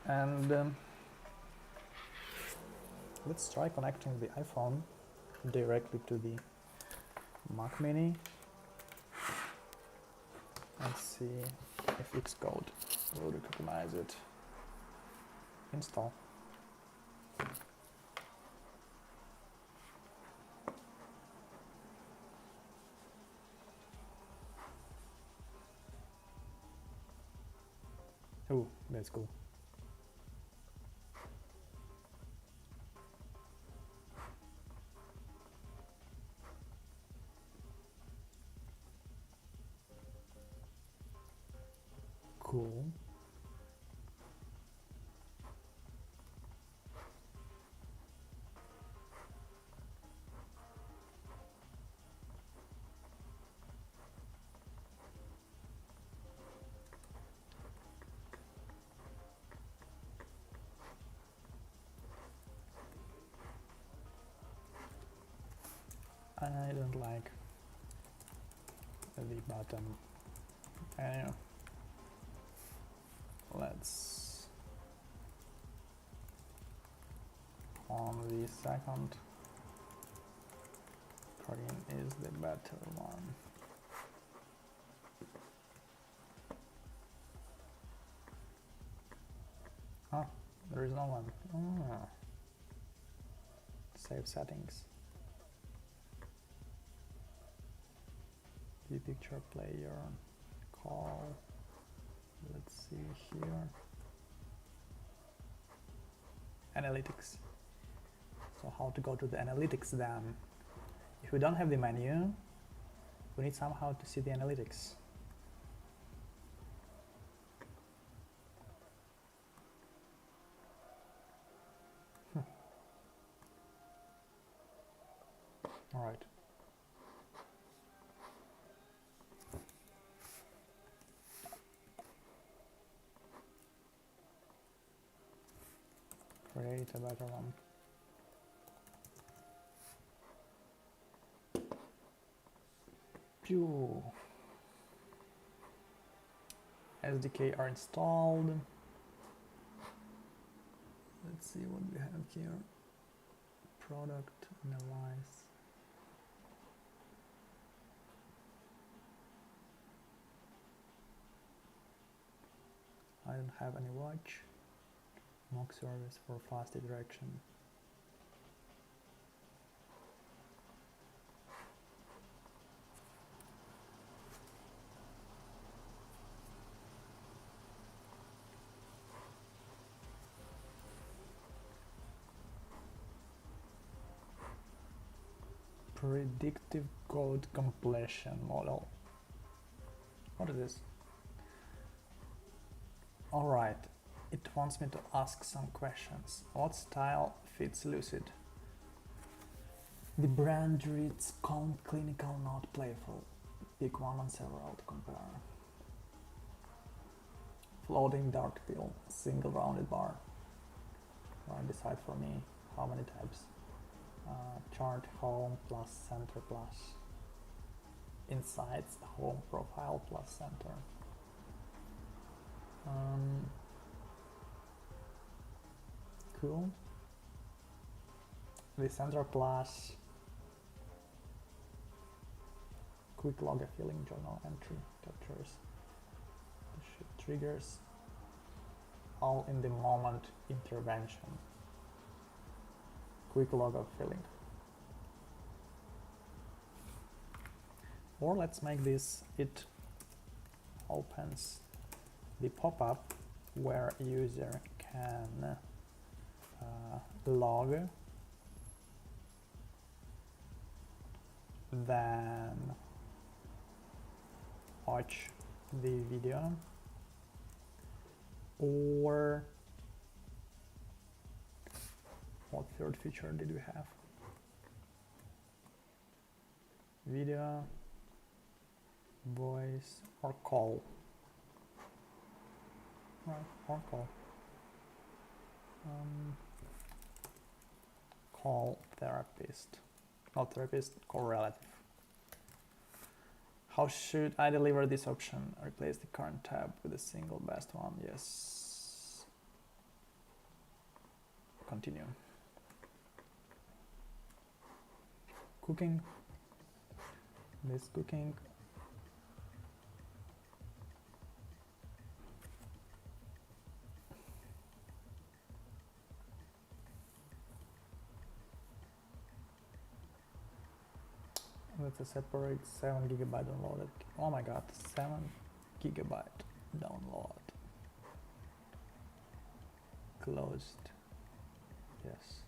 And let's try connecting the iPhone directly to the Mac Mini and see if Xcode will recognize it. Install. Oh, that's cool. Cool. I don't like the button. Anyway, let's on the second. Green is the better one. Ah, there is no one. Ah. Save settings. The picture player. Call. Let's see here. Analytics. So how to go to the analytics then? If we don't have the menu, we need somehow to see the analytics. All right. Create a better one. Pew. SDK are installed. Let's see what we have here. Product analyze. I don't have any watch. Mock service for fast interaction. Predictive code completion model. What is this? All right, it wants me to ask some questions. What style fits Lucid? The brand reads count clinical, not playful. Pick one on several to compare. Floating dark field, single rounded bar. Right, decide for me how many types. Chart home plus center plus. Insights home profile plus center. Cool. The center plus quick log a filling journal entry captures triggers all in the moment intervention. Quick log of filling. Or let's make this, it opens the pop-up where user can log, then watch the video, or what third feature did we have? Video, voice, or call. Right, or call. Call therapist. Not therapist, call relative. How should I deliver this option? Replace the current tab with a single best one. Yes. Continue. Cooking. This cooking. Let's separate 7 GB downloaded. Oh my god, 7 GB download. Closed. Yes.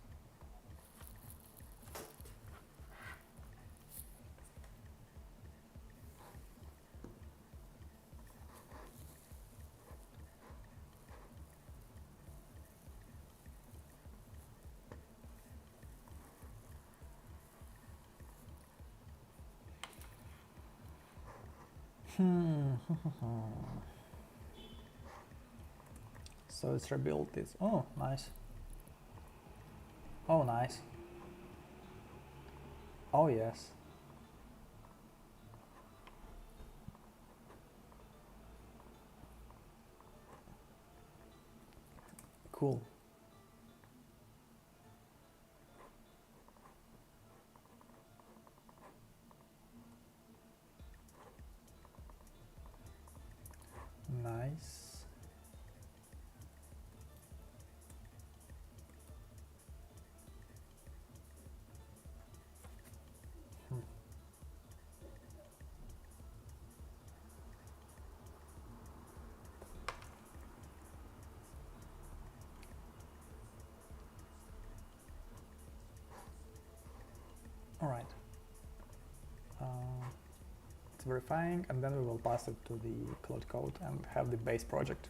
So it's rebuilt this. Oh, nice. Oh, nice. Oh, yes. Cool. Nice. All right. It's verifying, and then we will pass it to the Claude Code and have the base project.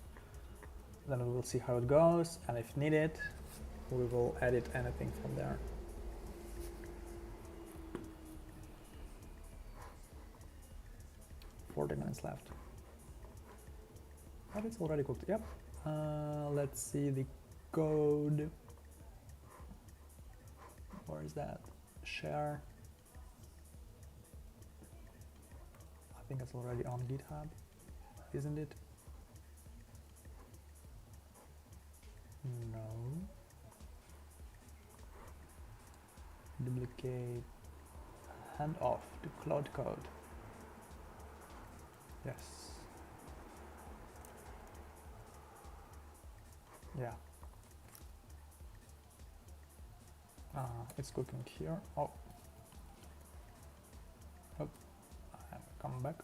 Then we will see how it goes, and if needed, we will edit anything from there. $40 left. But it's already cooked. Yep. Let's see the code. Where is that? Share. I think it's already on GitHub, isn't it? No. Duplicate. Hand off to Claude Code. Yes. Yeah. It's cooking here. Oh. Oh. Come back.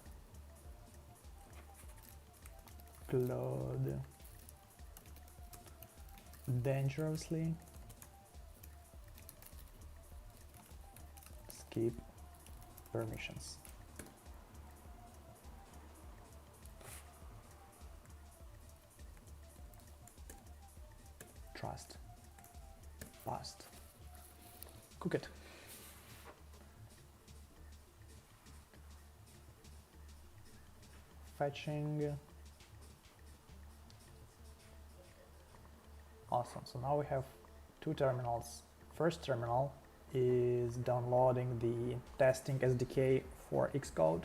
Claude. Dangerously. Skip permissions. Trust. Past. Cook it. Fetching. Awesome. So now we have two terminals. First terminal is downloading the testing SDK for Xcode,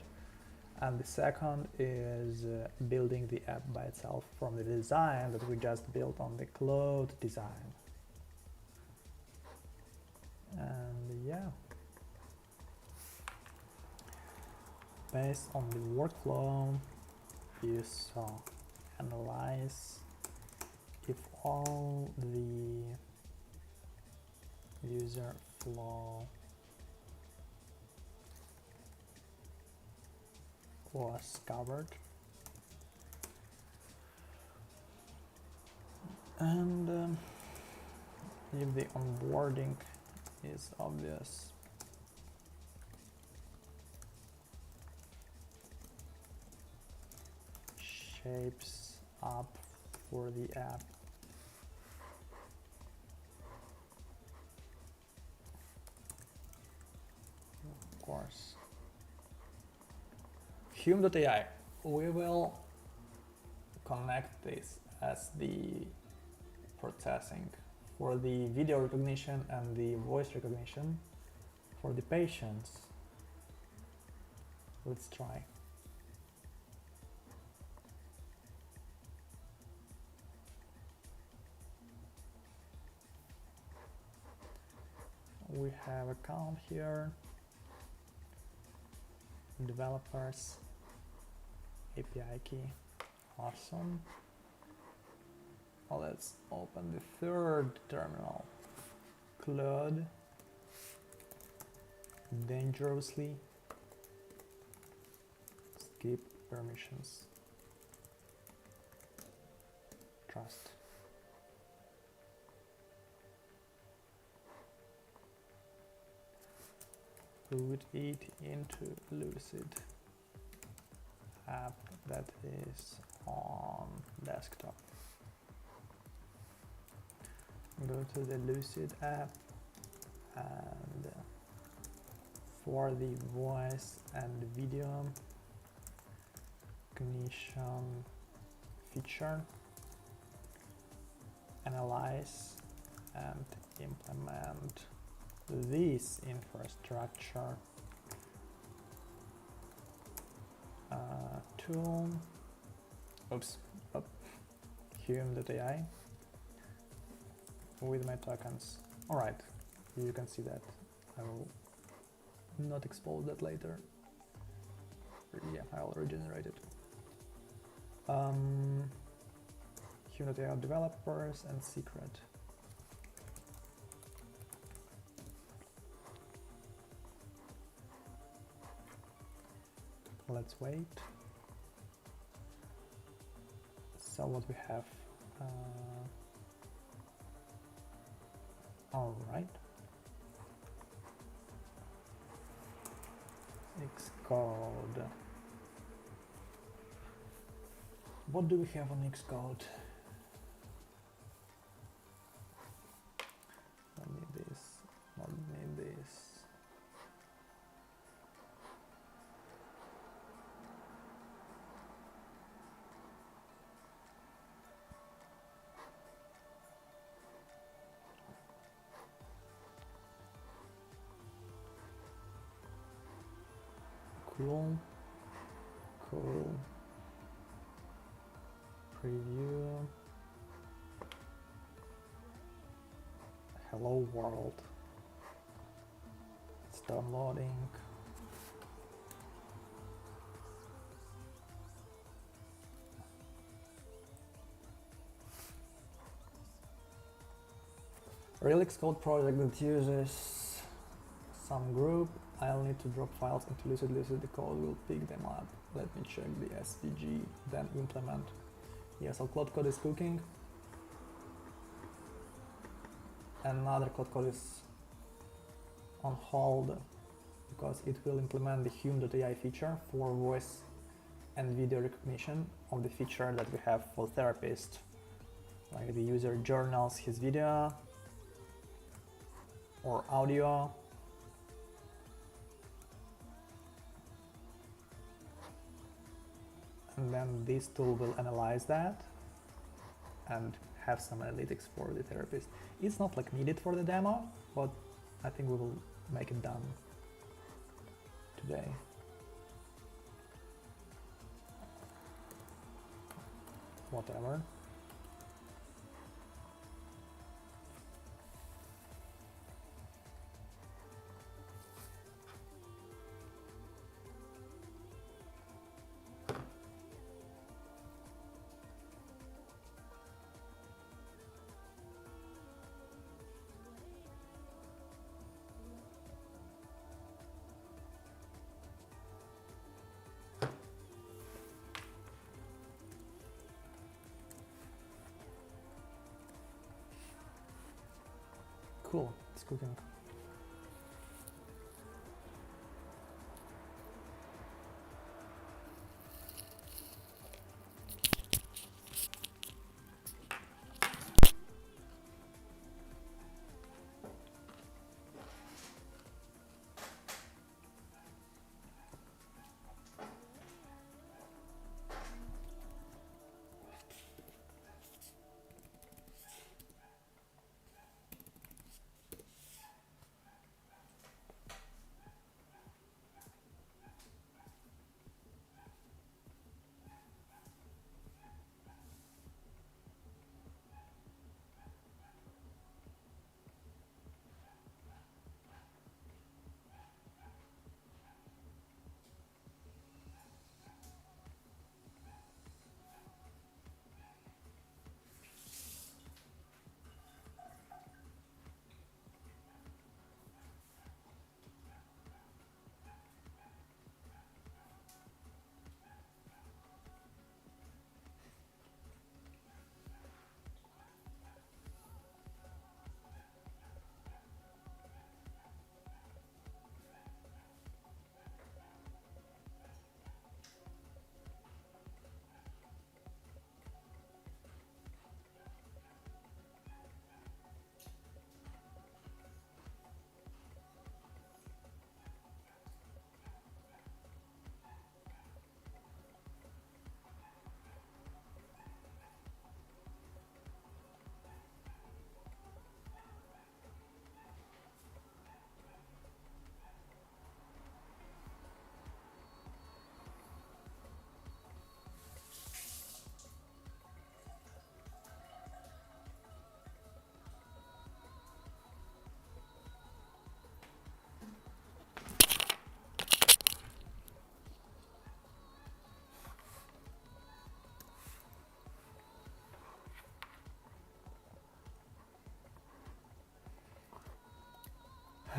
and the second is building the app by itself from the design that we just built on the Claude Design. And yeah, based on the workflow, you saw analyze if all the user flow was covered, and if the onboarding is obvious. Shapes up for the app. Of course. Hume.ai. We will connect this as the processing for the video recognition and the voice recognition for the patients. Let's try. We have account here, developers, API key, awesome. Well, let's open the third terminal, Claude, dangerously, skip permissions, trust. Put it into Lucid app that is on desktop. Go to the Lucid app, and for the voice and video, recognition feature, analyze and implement this infrastructure tool, Hume.ai with my tokens. Alright, you can see that. I will not expose that later. Yeah, I'll regenerate it. Hume.ai developers and secret. Let's wait. So what we have? All right. Xcode. What do we have on Xcode? Not need this. Not need this. Cool. Preview. Hello world. It's downloading. Real Xcode project that uses some group. I'll need to drop files into Lucid. Lucid the code will pick them up. Let me check the SVG, then implement. Yeah, so Claude Code is cooking. Another Claude Code is on hold because it will implement the Hume.ai feature for voice and video recognition of the feature that we have for therapists. Like the user journals his video or audio. And then this tool will analyze that and have some analytics for the therapist. It's not like needed for the demo, but I think we will make it done today. Whatever. Cool, it's cooking.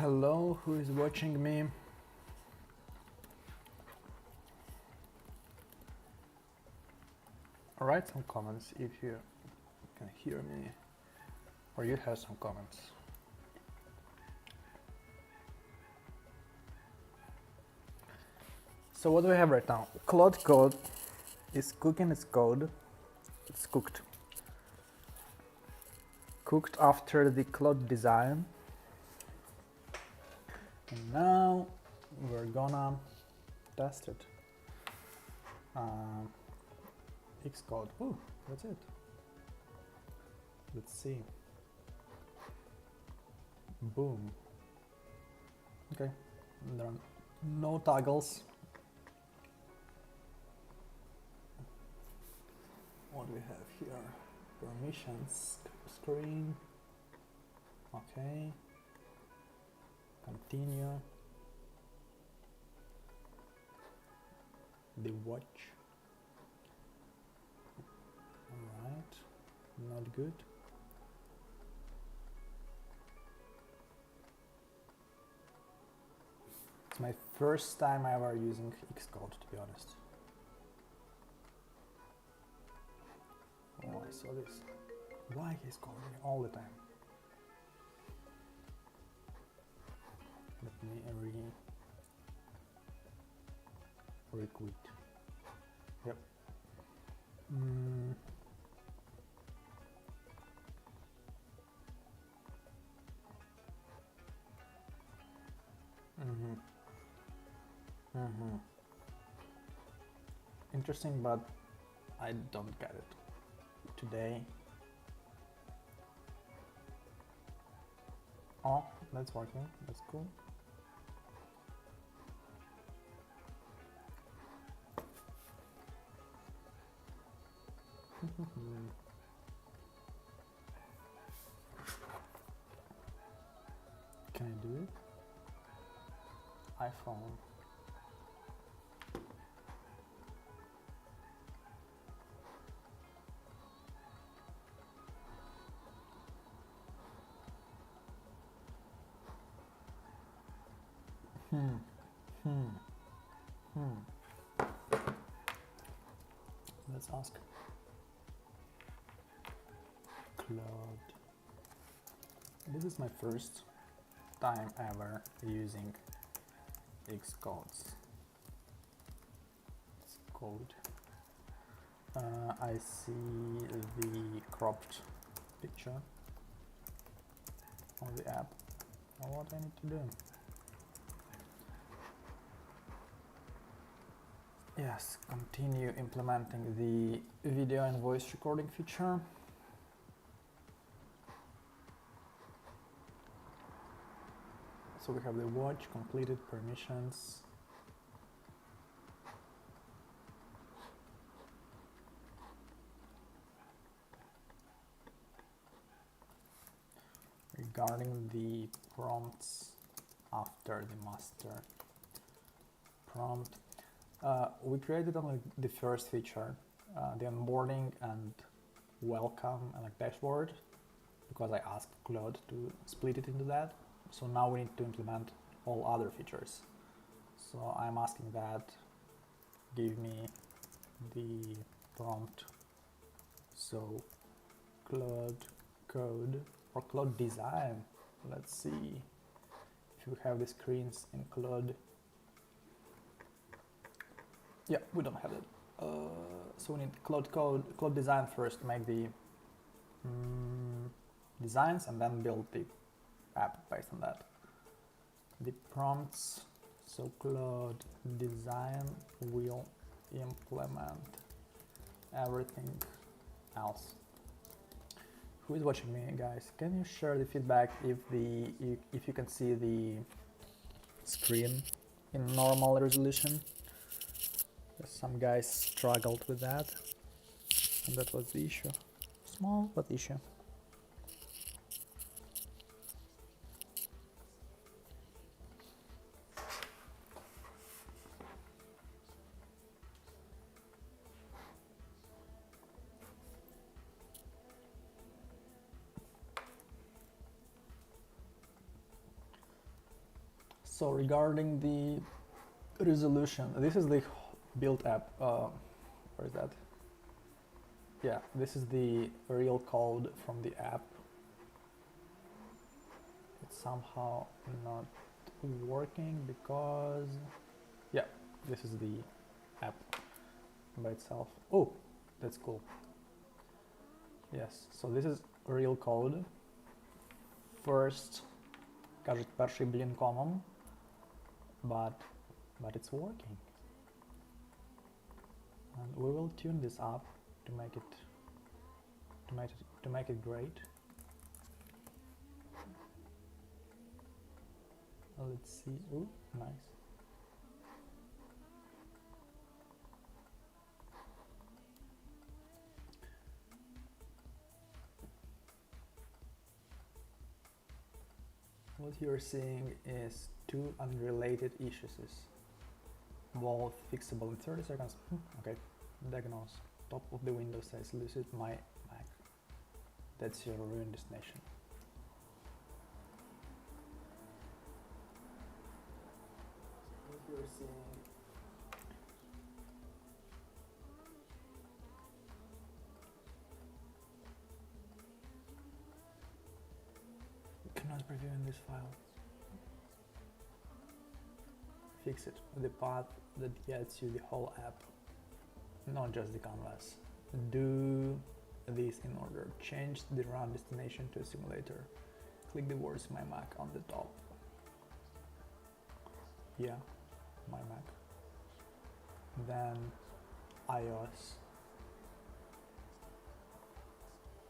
Hello, who is watching me? Write some comments if you can hear me or you have some comments. So what do we have right now? Claude Code is cooking its code. It's cooked. Cooked after the Claude Design. And now we're gonna test it. Xcode. Ooh, that's it. Let's see. Boom. Okay, there are no toggles. What do we have here? Permissions, screen. Okay. Continue. The watch. Alright. Not good. It's my first time ever using Xcode, to be honest. Oh, I saw this. Why he's calling me all the time? Let me re-quit. Yep. Interesting, but I don't get it today. Oh, that's working. That's cool. Can I do it? iPhone. Let's ask Claude. This is my first time ever using Xcode's code. I see the cropped picture of the app. What I need to do? Yes, continue implementing the video and voice recording feature. So we have the watch, completed permissions. Regarding the prompts after the master prompt, we created only the first feature, the onboarding and welcome and like dashboard, because I asked Claude to split it into that. So now we need to implement all other features. So I'm asking that, give me the prompt. So Claude Code or Claude Design. Let's see if you have the screens in Claude. Yeah, we don't have it. So we need Claude Code, Claude Design first, make the designs and then build the app based on that. The prompts, so Claude Design will implement everything else. Who is watching me, guys? Can you share the feedback if you can see the screen in normal resolution? Some guys struggled with that, and that was the issue. Small but issue. So regarding the resolution, this is the build app. Where is that? Yeah, this is the real code from the app. It's somehow not working because, yeah, this is the app by itself. Oh, that's cool. Yes, so this is real code. First, кажуть перший блінкомом, but it's working. And we will tune this up to make it great. Let's see. Ooh, nice. What you're seeing is two unrelated issues. Both fixable in 30 seconds. Okay. Diagnose. Top of the window says Lucid, my Mac. That's your ruined destination. What you're seeing cannot preview in this file. Fix it with the path that gets you the whole app, not just the canvas. Do this in order. Change the run destination to a simulator. Click the words my Mac on the top. Yeah, my Mac. Then iOS.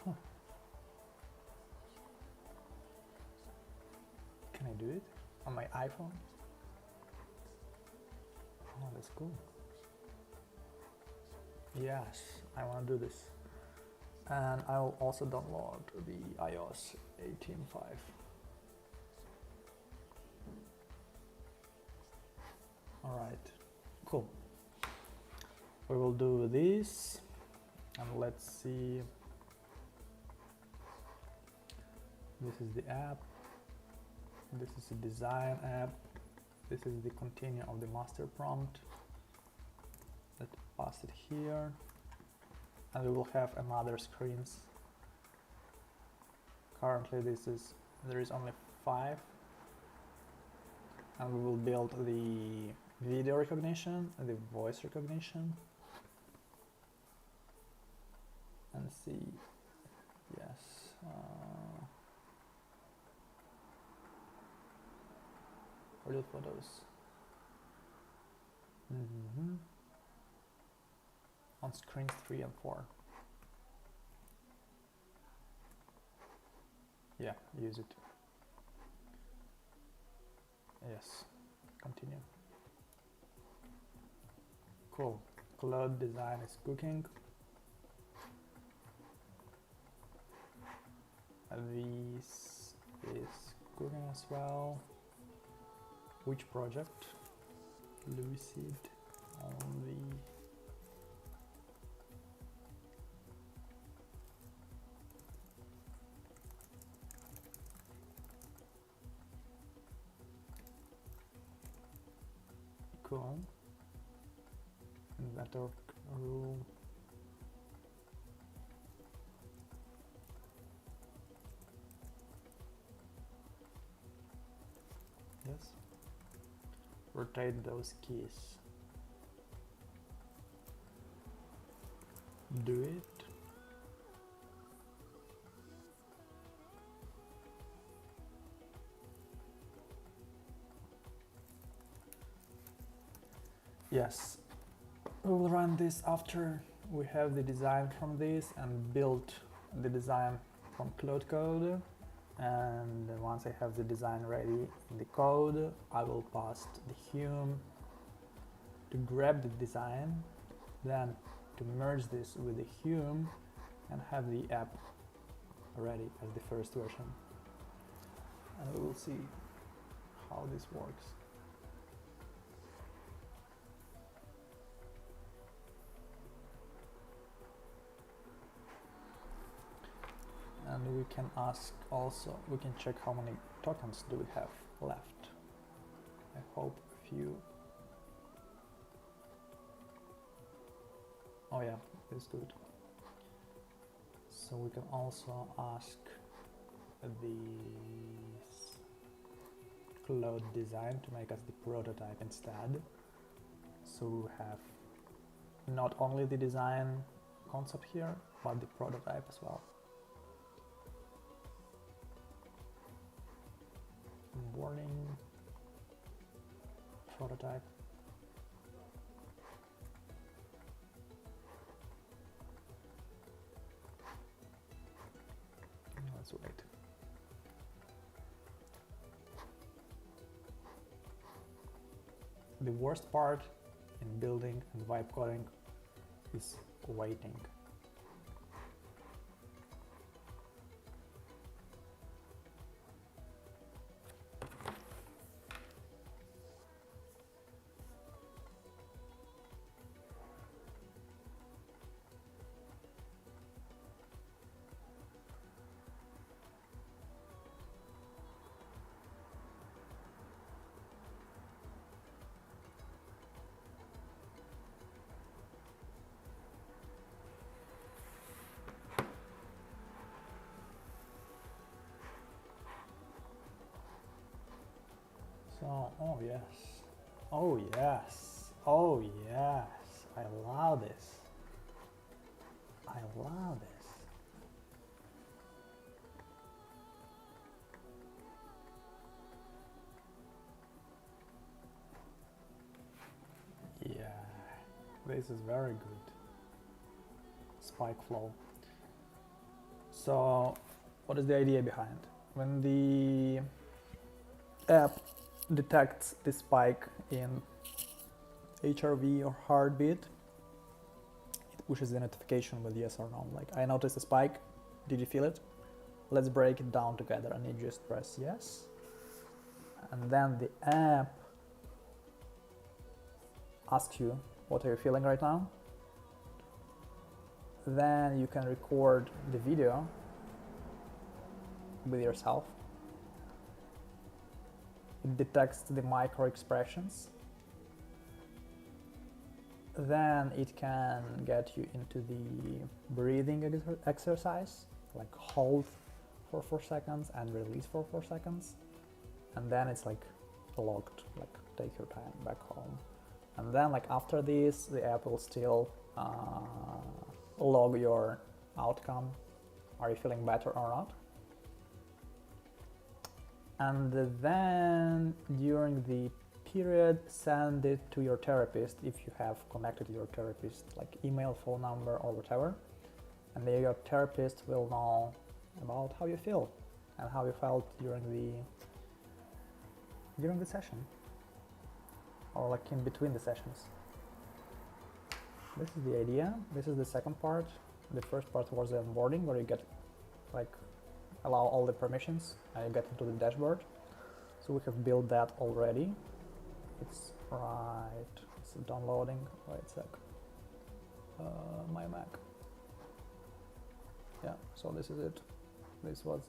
Huh. Can I do it on my iPhone? Oh, that's cool. Yes, I want to do this. And I will also download the iOS 18.5. Alright, cool. We will do this, and let's see. This is the app. This is the design app. This is the continue of the master prompt. Let's pass it here. And we will have another screens. Currently there is only 5. And we will build the video recognition and the voice recognition. And see, yes. Real photos. On screens 3 and 4. Yeah, use it. Yes, continue. Cool. Claude Design is cooking. This is cooking as well. Which project? Lucid only. Cool. Network rule. Yes. Rotate those keys. Do it. Yes, we will run this after we have the design from this and build the design from Claude Code. And once I have the design ready in the code, I will pass the hum to grab the design, then to merge this with the hum and have the app ready as the first version. And we will see how this works. And we can ask also, we can check how many tokens do we have left. hope a few. Oh yeah, it's good. So we can also ask this Claude Design to make us the prototype instead. So we have not only the design concept here, but the prototype as well. Onboarding, prototype. Let's wait. The worst part in building and vibe coding is waiting. So, oh yes, oh yes, oh yes, I love this. I love this. Yeah, this is very good. Spike flow. So, what is the idea behind? When the app detects the spike in HRV or heartbeat, it pushes the notification with yes or no. Like, I noticed a spike, did you feel it? Let's break it down together, and you just press yes. And then the app asks you, what are you feeling right now? Then you can record the video with yourself. It detects the micro expressions. Then it can get you into the breathing exercise, like hold for 4 seconds and release for 4 seconds. And then it's like logged, like take your time back home. And then like after this, the app will still log your outcome. Are you feeling better or not? And then during the period, send it to your therapist if you have connected to your therapist, like email, phone number, or whatever. And then your therapist will know about how you feel and how you felt during the session, or like in between the sessions. This is the idea. This is the second part. The first part was the onboarding, where you get like allow all the permissions and you get into the dashboard. So we have built that already. It's right, it's downloading. Wait a sec. My Mac. Yeah, so this is it. This was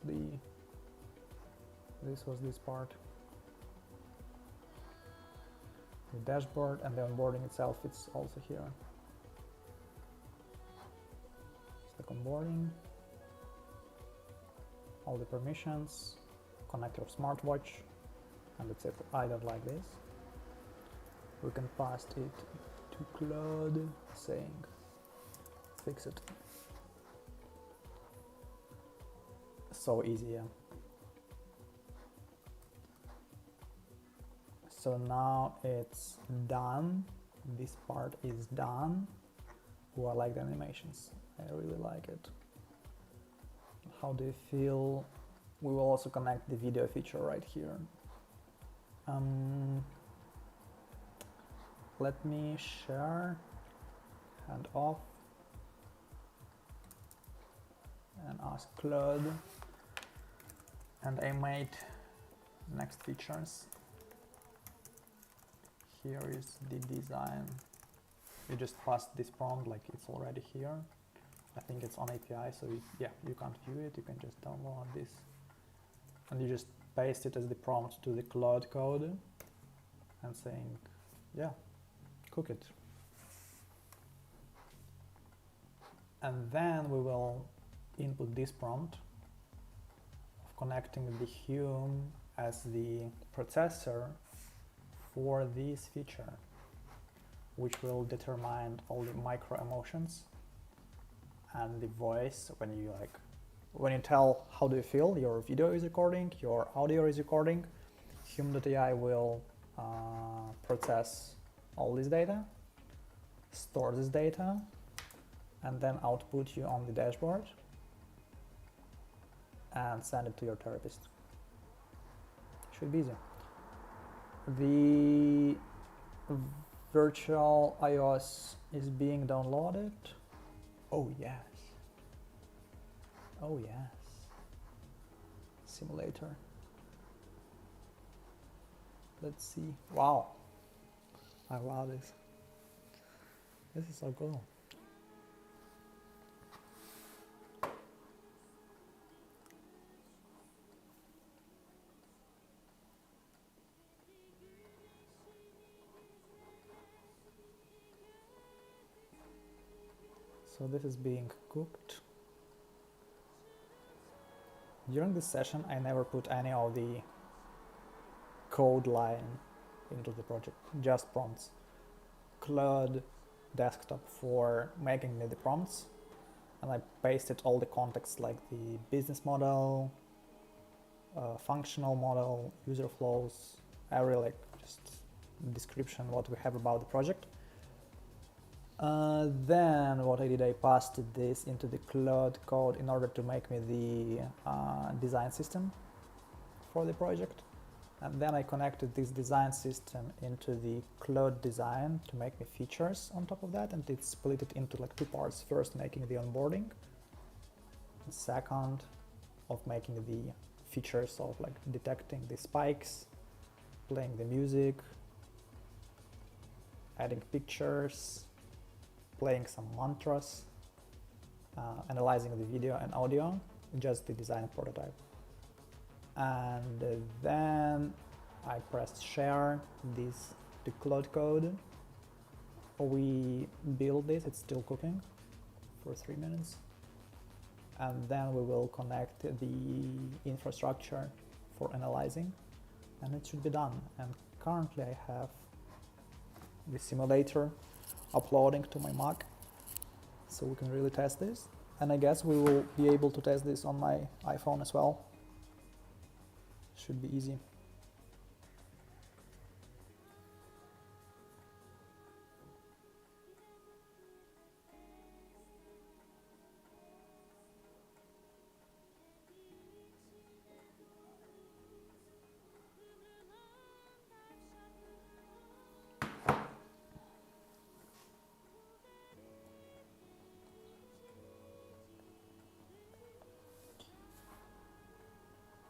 this part. The dashboard and the onboarding itself, it's also here. It's the onboarding. All the permissions, connect your smartwatch, and that's it. I don't like this. We can pass it to Claude, saying fix it. So easy, yeah. So now it's done. This part is done. Oh, I like the animations. I really like it. How do you feel? We will also connect the video feature right here. Let me share, hand off, and ask Claude. And I made next features. Here is the design. You just pass this prompt, like it's already here. I think it's on API, so yeah, you can't view it. You can just download this, and you just paste it as the prompt to the Claude Code. and saying, yeah, cook it. And then we will input this prompt of connecting the hum as the processor for this feature, which will determine all the micro emotions and the voice when you tell how do you feel, your video is recording, your audio is recording, hum.ai will process all this data, store this data, and then output you on the dashboard and send it to your therapist. Should be easy. The virtual iOS is being downloaded. Oh yes. Oh yes. Simulator. Let's see. Wow. I love this. This is so cool. So this is being cooked. During this session, I never put any of the code line into the project, just prompts. Claude desktop for making me the prompts, and I pasted all the context like the business model, functional model, user flows, every just description what we have about the project. Then what I did, I passed this into the Claude Code in order to make me the design system for the project. And then I connected this design system into the Claude Design to make me features on top of that, and it split it into two parts. First, making the onboarding. The second, of making the features of detecting the spikes, playing the music, adding pictures, playing some mantras, analyzing the video and audio, just the design prototype. And then I pressed share this to Claude Code. We build this, it's still cooking for 3 minutes. And then we will connect the infrastructure for analyzing, and it should be done. And currently I have the simulator uploading to my Mac, so we can really test this. And I guess we will be able to test this on my iPhone as well. Should be easy.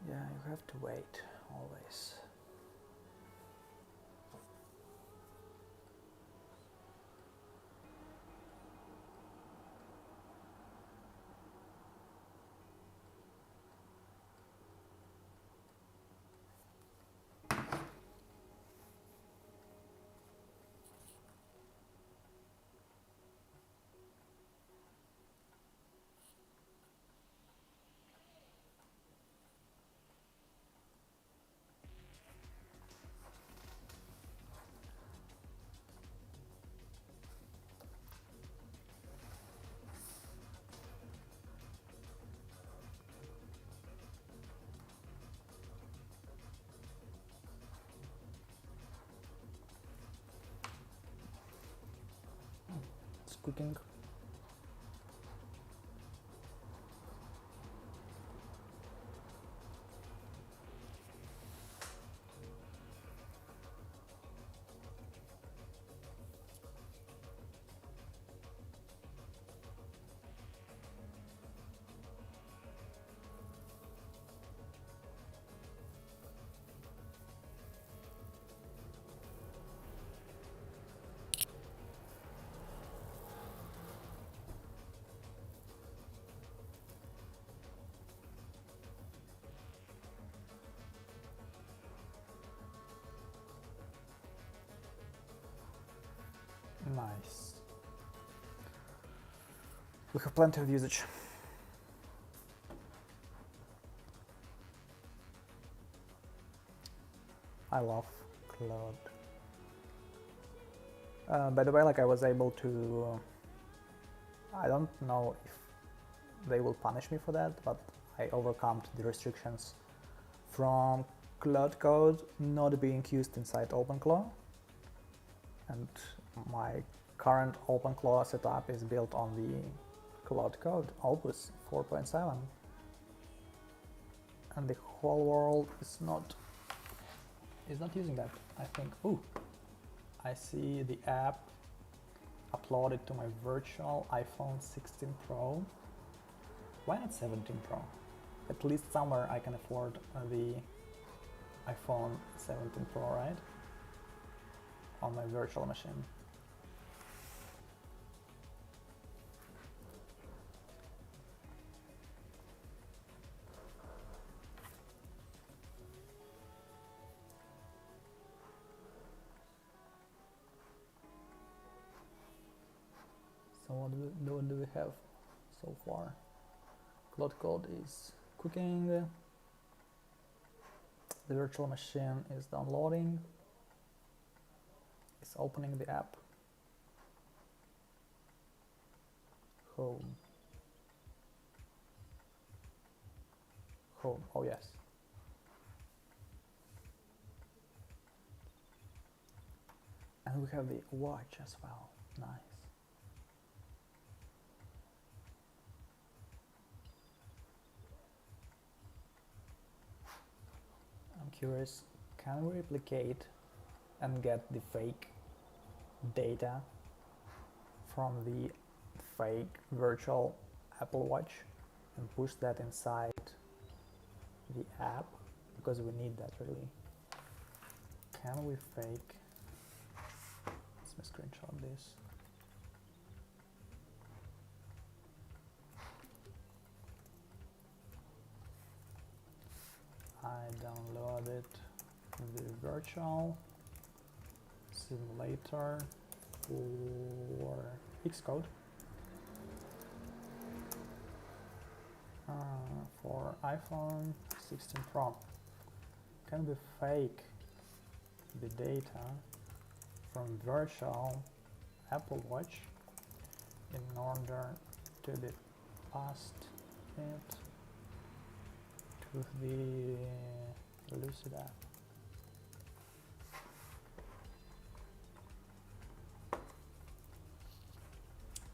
Yeah, you have to wait always. It's cooking. We have plenty of usage. I love Claude. By the way, like I was able to, I don't know if they will punish me for that, but I overcome the restrictions from Claude Code not being used inside openclaw, and my current openclaw setup is built on the Claude Code Opus 4.7, and the whole world is not using that, I think. Ooh, I see the app uploaded to my virtual iPhone 16 Pro. Why not 17 Pro? At least somewhere I can afford the iPhone 17 Pro, right? On my virtual machine. So what do we have so far? Claude Code is cooking, the virtual machine is downloading, it's opening the app. Home, oh yes. And we have the watch as well, nice. I'm curious, can we replicate and get the fake data from the fake virtual Apple Watch and push that inside the app? Because we need that really. Can we fake? Let me screenshot this. I downloaded the virtual simulator for Xcode for iPhone 16 Pro. Can we fake the data from virtual Apple Watch in order to be passed it to the Lucid app?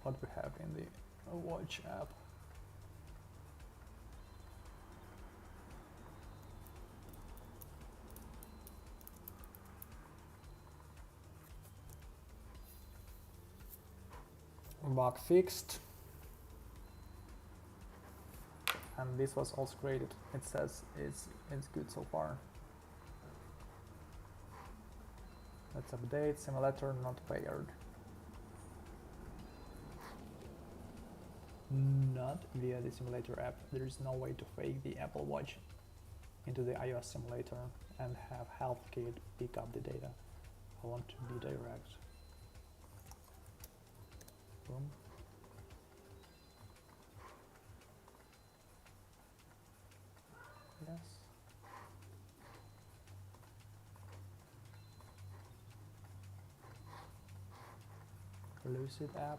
What we have in the watch app? Bug fixed, and this was also created. It says it's good so far. Let's update simulator not paired. Not via the simulator app. There is no way to fake the Apple Watch into the iOS simulator and have HealthKit pick up the data. I want to be direct. Boom. Yes. Lucid app.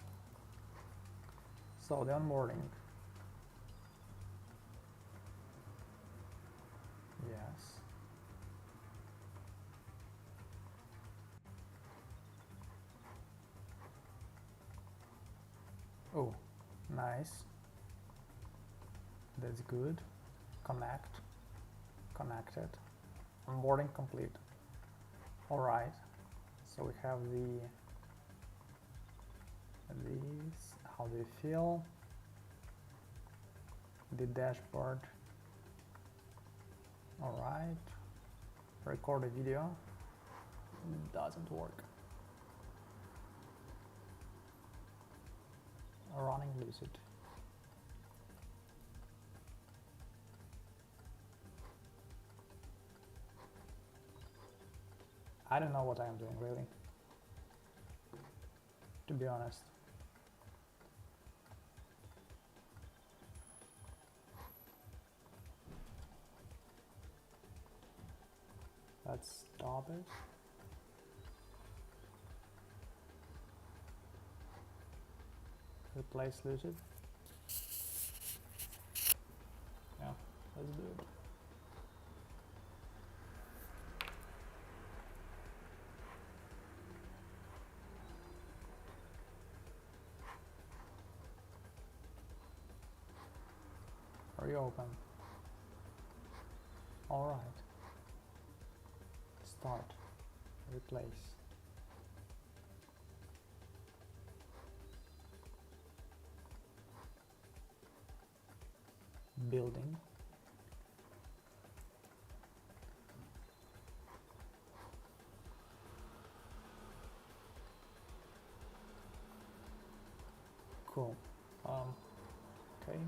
So the onboarding. Yes. Oh, nice. That's good. Connected. Onboarding complete. All right. So we have these. How they feel. The dashboard. All right. Record a video. Doesn't work. Running Lucid. I don't know what I am doing really, to be honest. Let's stop it. Replace Lucid. Yeah, let's do it. Reopen. All right. Start. Replace. Building. Cool. Okay.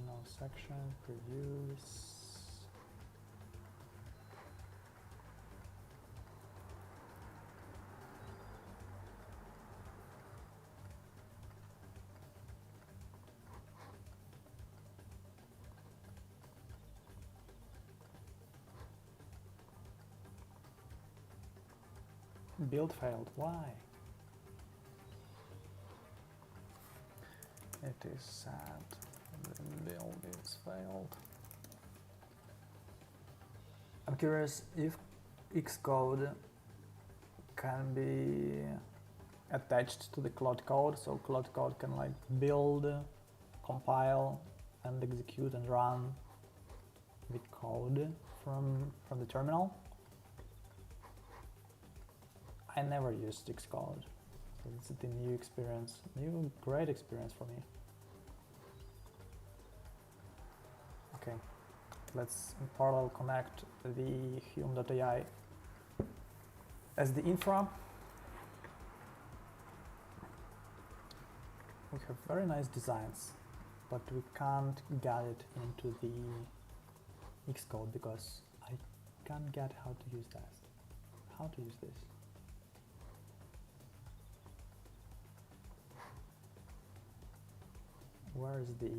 No section, previews. Build failed. Why? It is sad. The build is failed. I'm curious if Xcode can be attached to the Claude Code, so Claude Code can like build, compile, and execute and run the code from the terminal. I never used Xcode, so it's the new experience, great experience for me. Okay, let's in parallel connect the Hume.ai as the infra. We have very nice designs, but we can't get it into the Xcode because I can't get how to use that. How to use this? Where is the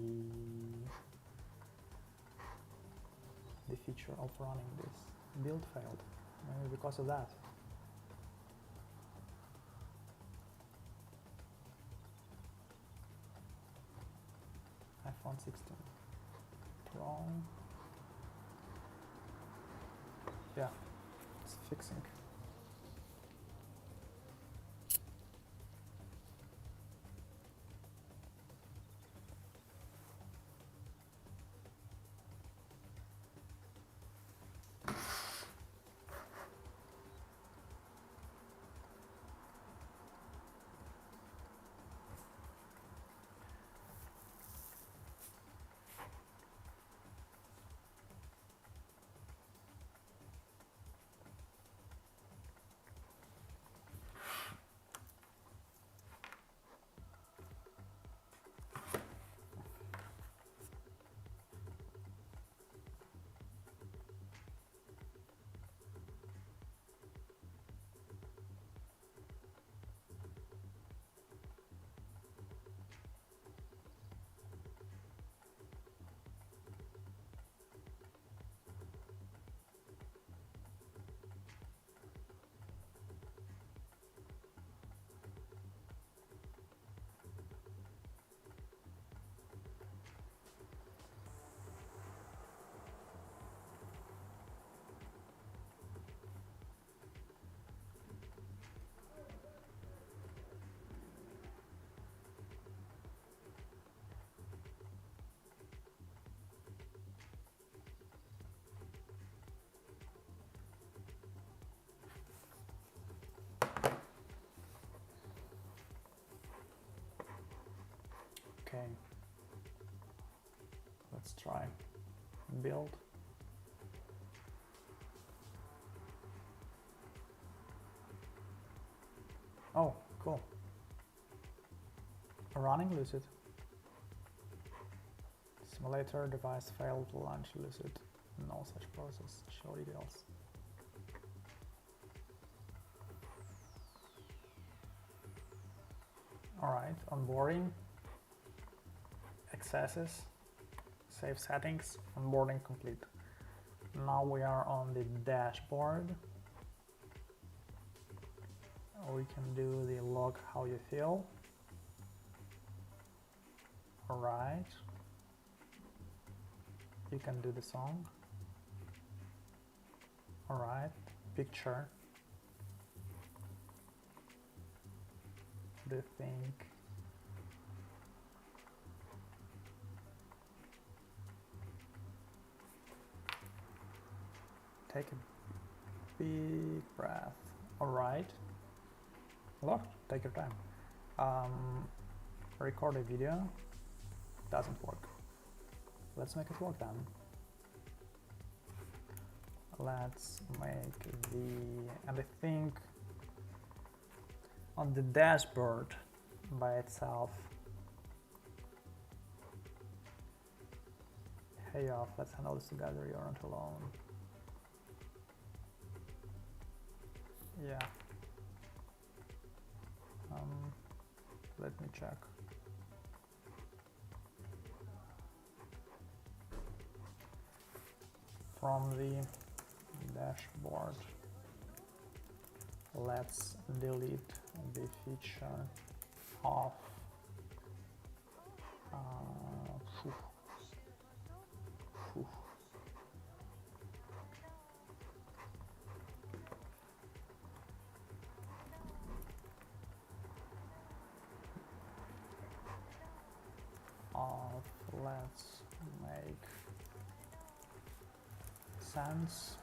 feature of running this? Build failed. Maybe because of that. iPhone 16 Pro. Yeah, it's fixing. Okay, let's try build. Oh, cool. Running Lucid. Simulator device failed to launch Lucid. No such process. Show details. Alright, onboarding. accesses, save settings, onboarding complete. Now we are on the dashboard. We can do the log how you feel. Alright. You can do the song. Alright. Picture. Do you think? Take a big breath. Alright. Look, take your time. Record a video. Doesn't work. Let's make it work then. Let's make and I think on the dashboard by itself. Hey off, let's handle this together, you aren't alone. Yeah. Let me check. From the dashboard, let's delete the feature of let's make sense.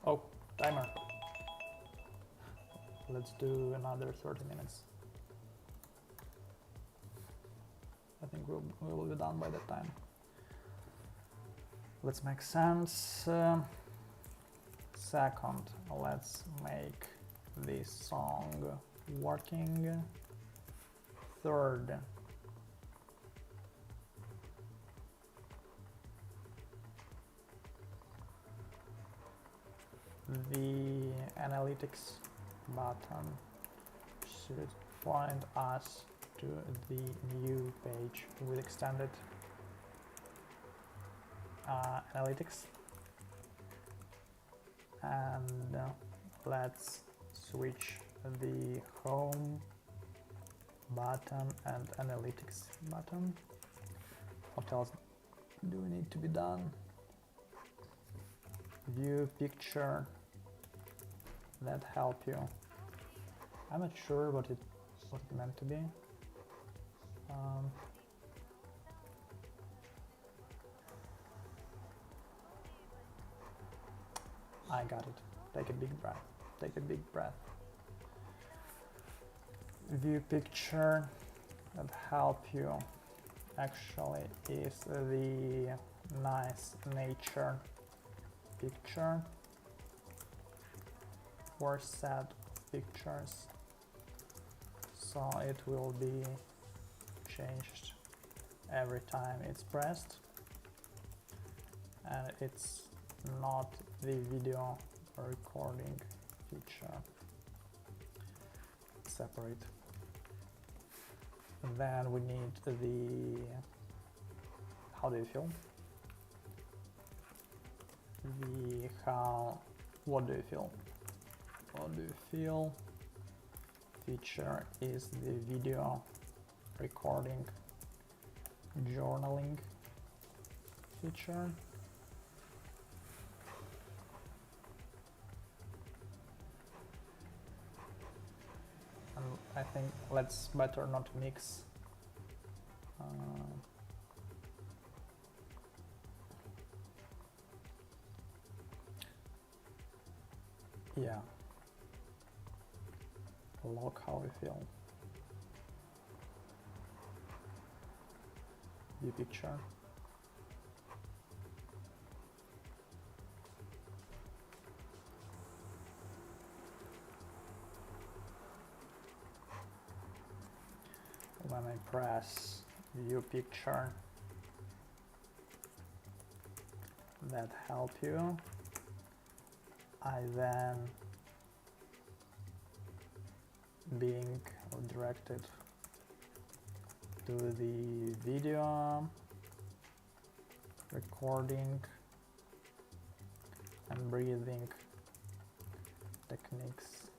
Oh, timer. Let's do another 30 minutes. I think we'll be done by that time. Let's make sense. Second, let's make this song working. Third, the analytics button should point us to the new page with extended analytics. And let's switch the home button and analytics button. What else do we need to be done? View picture that help you. I'm not sure what it meant to be. I got it. Take a big breath. Take a big breath. View picture that help you actually is the nice nature picture or set pictures, so it will be changed every time it's pressed, and it's not the video recording feature. Separate. And then we need the how do you feel? What do you feel? What do you feel? Feature is the video recording journaling feature. And I think let's better not mix yeah. Log how we feel. View picture. When I press view picture that help you, I then being directed to the video recording and breathing techniques.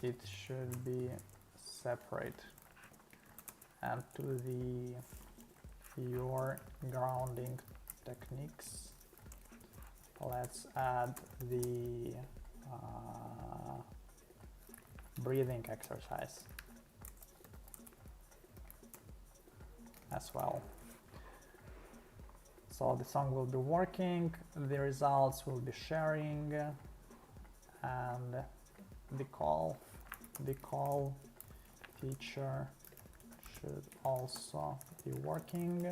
It should be separate, and to the your grounding techniques, let's add the breathing exercise as well. So the song will be working, the results will be sharing, and the call feature should also be working.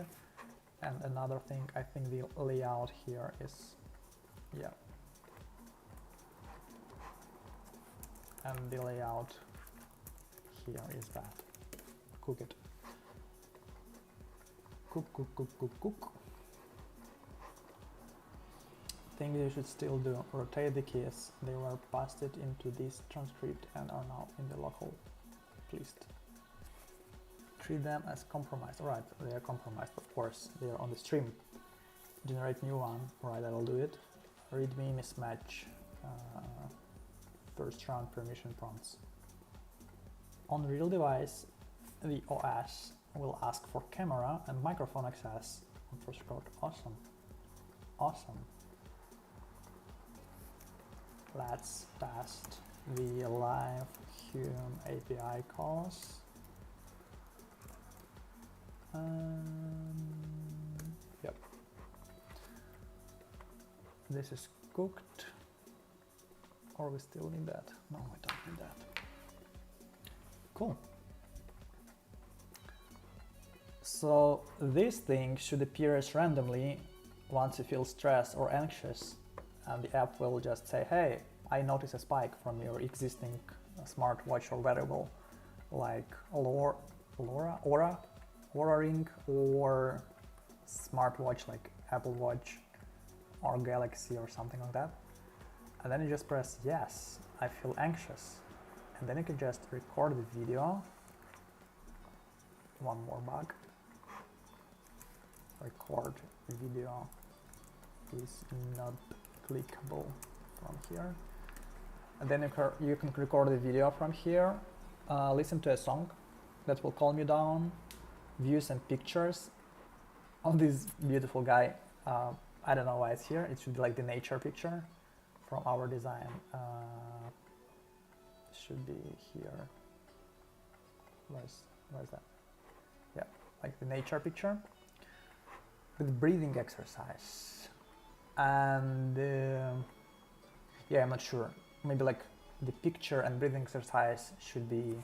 And another thing, I think the layout here is, yeah, and the layout here is that. Cook it. Cook. Thing you should still do: rotate the keys. They were pasted into this transcript and are now in the local list. Treat them as compromised. Alright, they are compromised, of course. They are on the stream. Generate new one. Alright, I will do it. Readme mismatch. First round permission prompts. On real device, the OS will ask for camera and microphone access on first code. Awesome. Let's test the live hum API calls. Yep. This is cooked. Or we still need that? No, we don't need that. Cool. So this thing should appear as randomly once you feel stressed or anxious, and the app will just say, hey, I notice a spike from your existing smartwatch or wearable, like Aura Ring, or smartwatch like Apple Watch or Galaxy or something like that. And then you just press yes, I feel anxious. And then you can just record the video. One more bug. Record video is not clickable from here. And then you can record the video from here, listen to a song that will calm you down, view some pictures of this beautiful guy. I don't know why it's here. It should be like the nature picture from our design. Should be here. Where's that? Yeah, like the nature picture with breathing exercise. And yeah, I'm not sure. Maybe like the picture and breathing exercise should be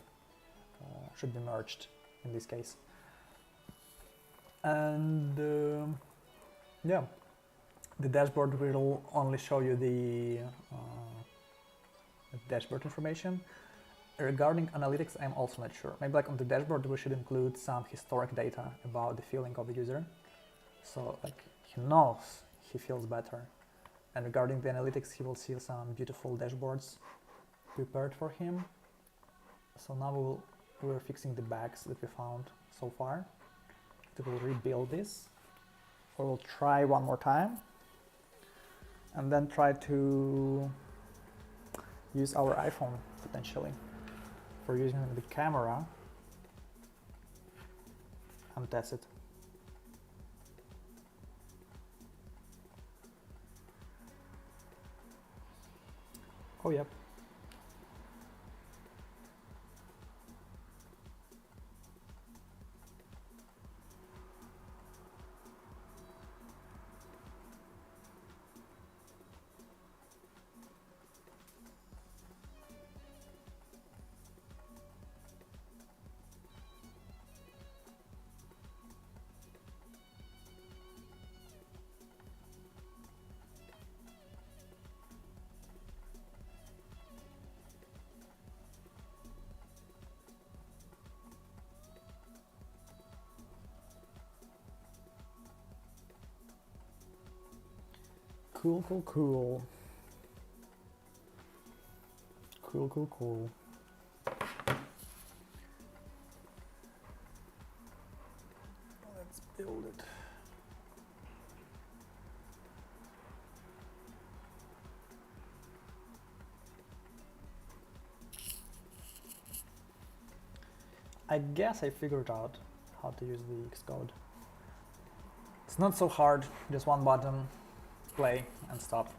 merged in this case. And yeah, the dashboard will only show you the dashboard information. Regarding analytics, I'm also not sure. Maybe like on the dashboard we should include some historic data about the feeling of the user, so like he knows he feels better. And regarding the analytics, he will see some beautiful dashboards prepared for him. So now we're fixing the bugs that we found so far. We will rebuild this, or we'll try one more time, and then try to use our iPhone potentially for using the camera and test it. Oh, yep. Cool, cool, cool. Cool, cool, cool. Let's build it. I guess I figured out how to use the Xcode. It's not so hard, just one button, play and stop.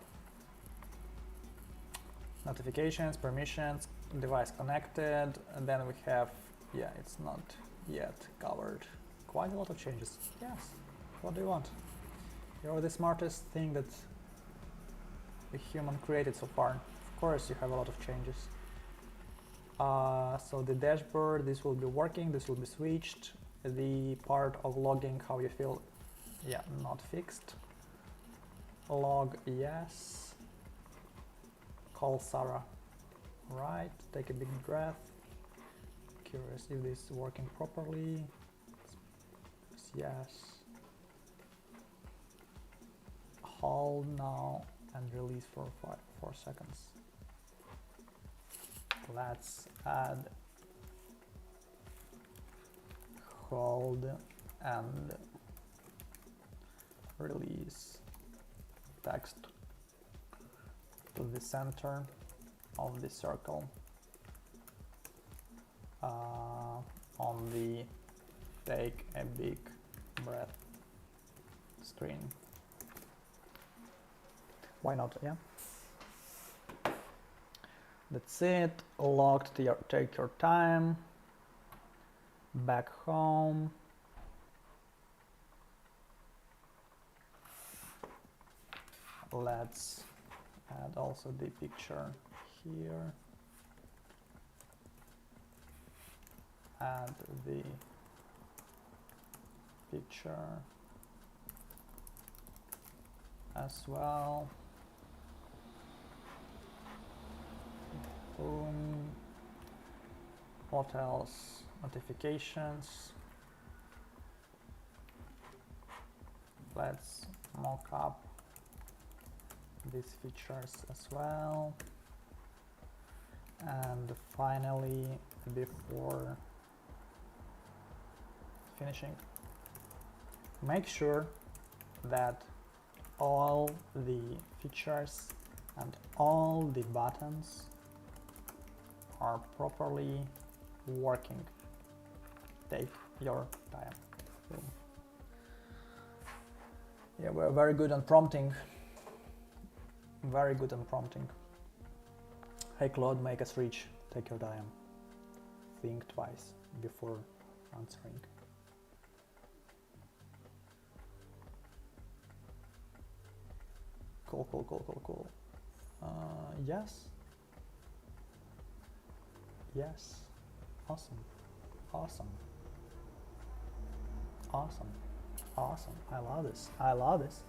Notifications, permissions, device connected, and then we have, yeah, it's not yet covered. Quite a lot of changes. Yes, what do you want? You're the smartest thing that the human created so far. Of course you have a lot of changes. So the dashboard, this will be working, this will be switched. The part of logging how you feel, yeah, not fixed. Log, yes. Call Sarah. Right, take a big breath. Curious if this is working properly. Yes. Hold now and release for 4 seconds. Let's add hold and release text to the center of the circle on the take a big breath screen. Why not? Yeah. That's it. Logged. Take your time. Back home. Let's add also the picture here. Add the picture as well. Boom. What else? Notifications. Let's mock up these features as well. And finally, before finishing, make sure that all the features and all the buttons are properly working. Take your time. Yeah, we're very good on prompting. Very good on prompting. Hey Claude, make us rich. Take your time. Think twice before answering. Cool, cool, cool, cool, cool. Yes. Yes. Awesome. Awesome. Awesome. Awesome. I love this. I love this.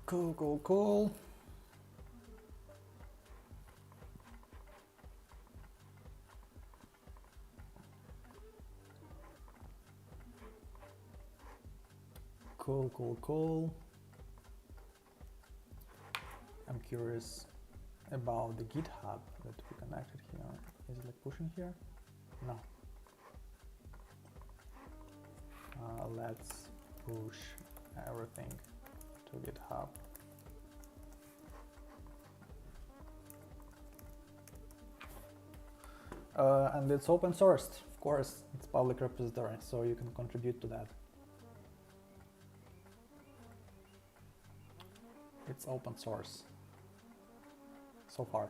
Cool, cool, cool. Cool, cool, cool. I'm curious about the GitHub that we connected here. Is it like pushing here? No. Let's push everything to GitHub. And it's open sourced, of course. It's public repository, so you can contribute to that. It's open source so far,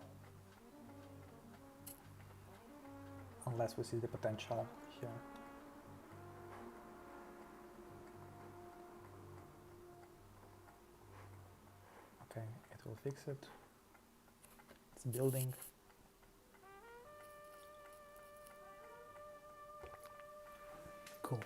unless we see the potential here. Okay, it will fix it. It's building. Cool.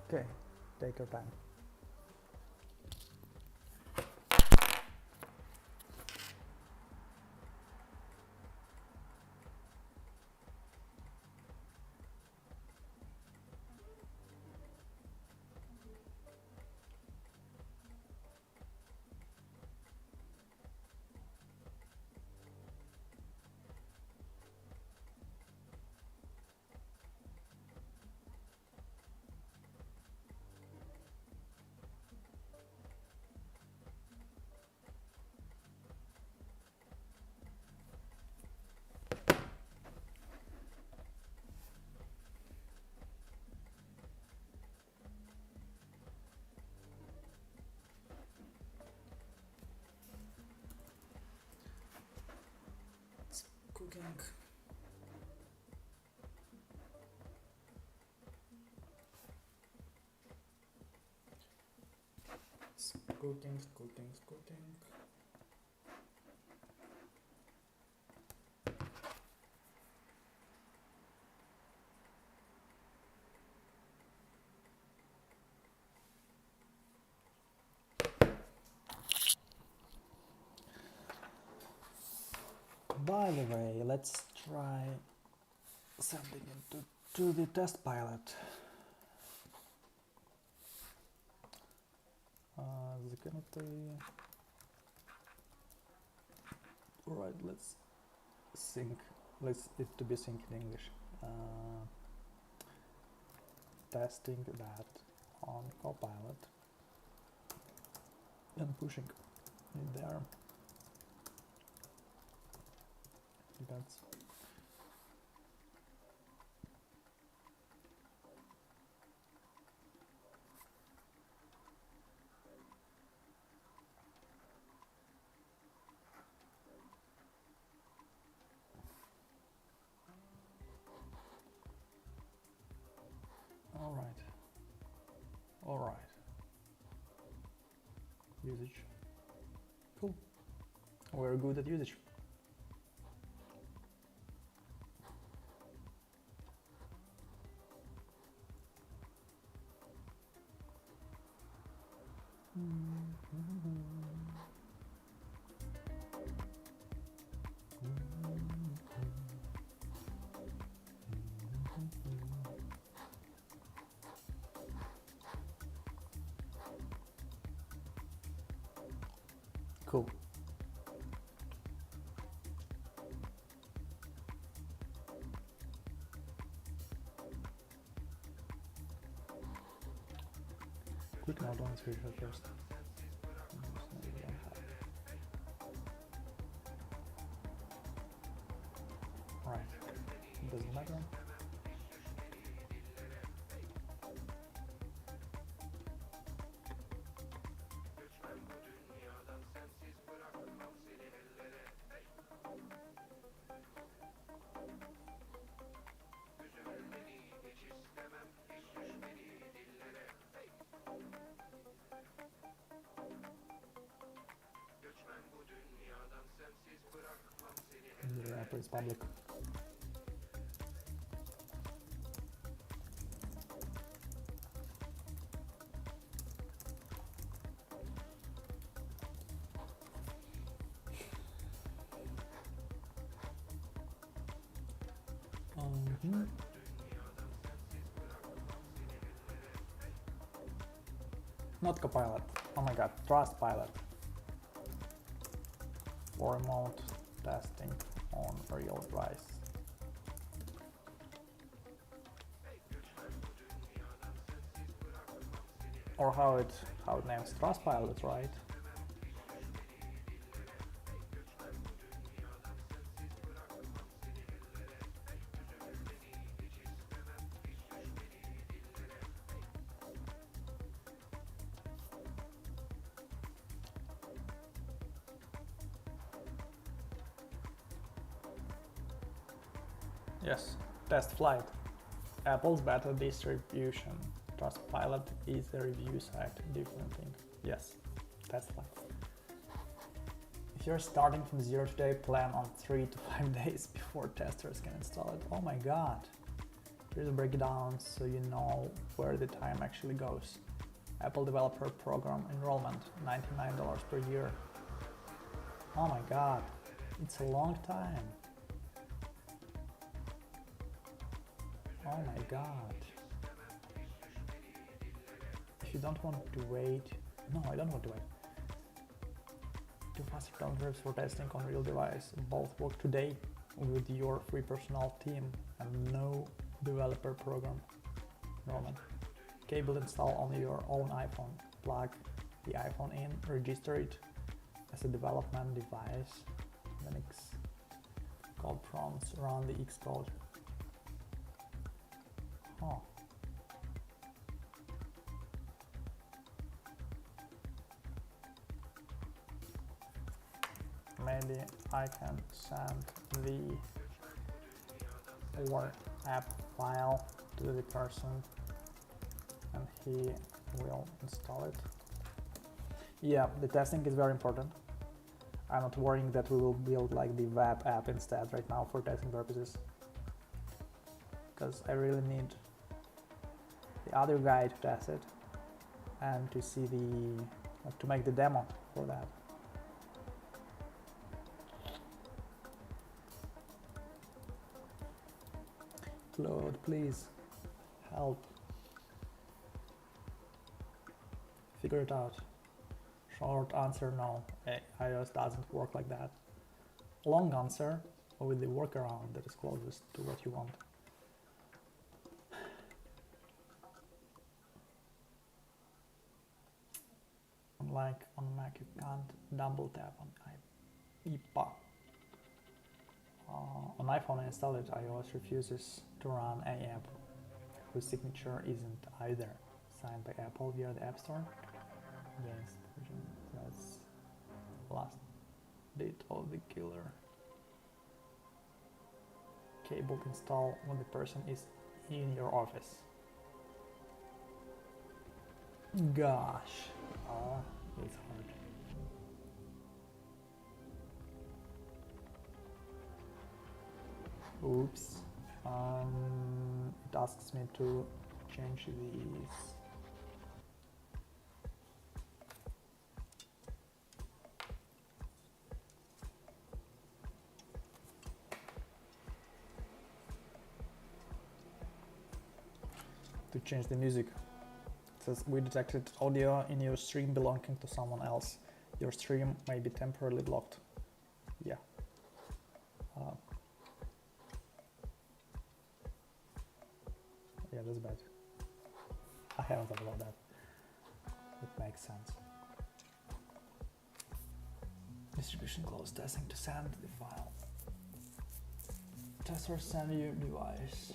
Okay, take your time. Cooking. Cooking. By the way, let's try sending it to the test pilot. Alright, let's sync. Let's it to be synced in English. Testing that on Copilot and pushing it there. That's all right. Usage. Cool. We're good at usage. Cool. Quick note on screenshot first. Right. Doesn't matter. The wrapper is public. Not Copilot. Oh my god, Trustpilot. For remote testing on real device. Or how it names Trustpilot, right? Yes, test flight. Apple's beta distribution. Trustpilot is a review site. Different thing. Yes, test flight. If you're starting from zero today, plan on 3 to 5 days before testers can install it. Oh my god. Here's a breakdown so you know where the time actually goes. Apple Developer Program enrollment, $99 per year. Oh my god, it's a long time. Oh my god. If you don't want to wait, no, I don't want to wait. 2 faster downloads for testing on real device. Both work today with your free personal team and no developer program enrollment. Cable install on your own iPhone. Plug the iPhone in, register it as a development device. Then Xcode prompts run the Xcode. Oh. Maybe I can send the or app file to the person and he will install it. Yeah, the testing is very important. I'm not worrying that we will build like the web app instead right now for testing purposes, because I really need the other guy to test it and to see to make the demo for that. Claude, please help figure it out. Short answer, no. iOS doesn't work like that. Long answer, with the workaround that is closest to what you want. Unlike on Mac, you can't double tap on IPA. On iPhone I installed it, iOS refuses to run an app whose signature isn't either signed by Apple via the App Store. Against version, that's last bit of the killer. Cable install when the person is in your office. Gosh, it's hard. Oops. It asks me to change these. To change the music. It says we detected audio in your stream belonging to someone else. Your stream may be temporarily blocked. Yeah. Yeah, that's bad. I haven't thought about that. It makes sense. Distribution close testing to send the file. Tester send your device.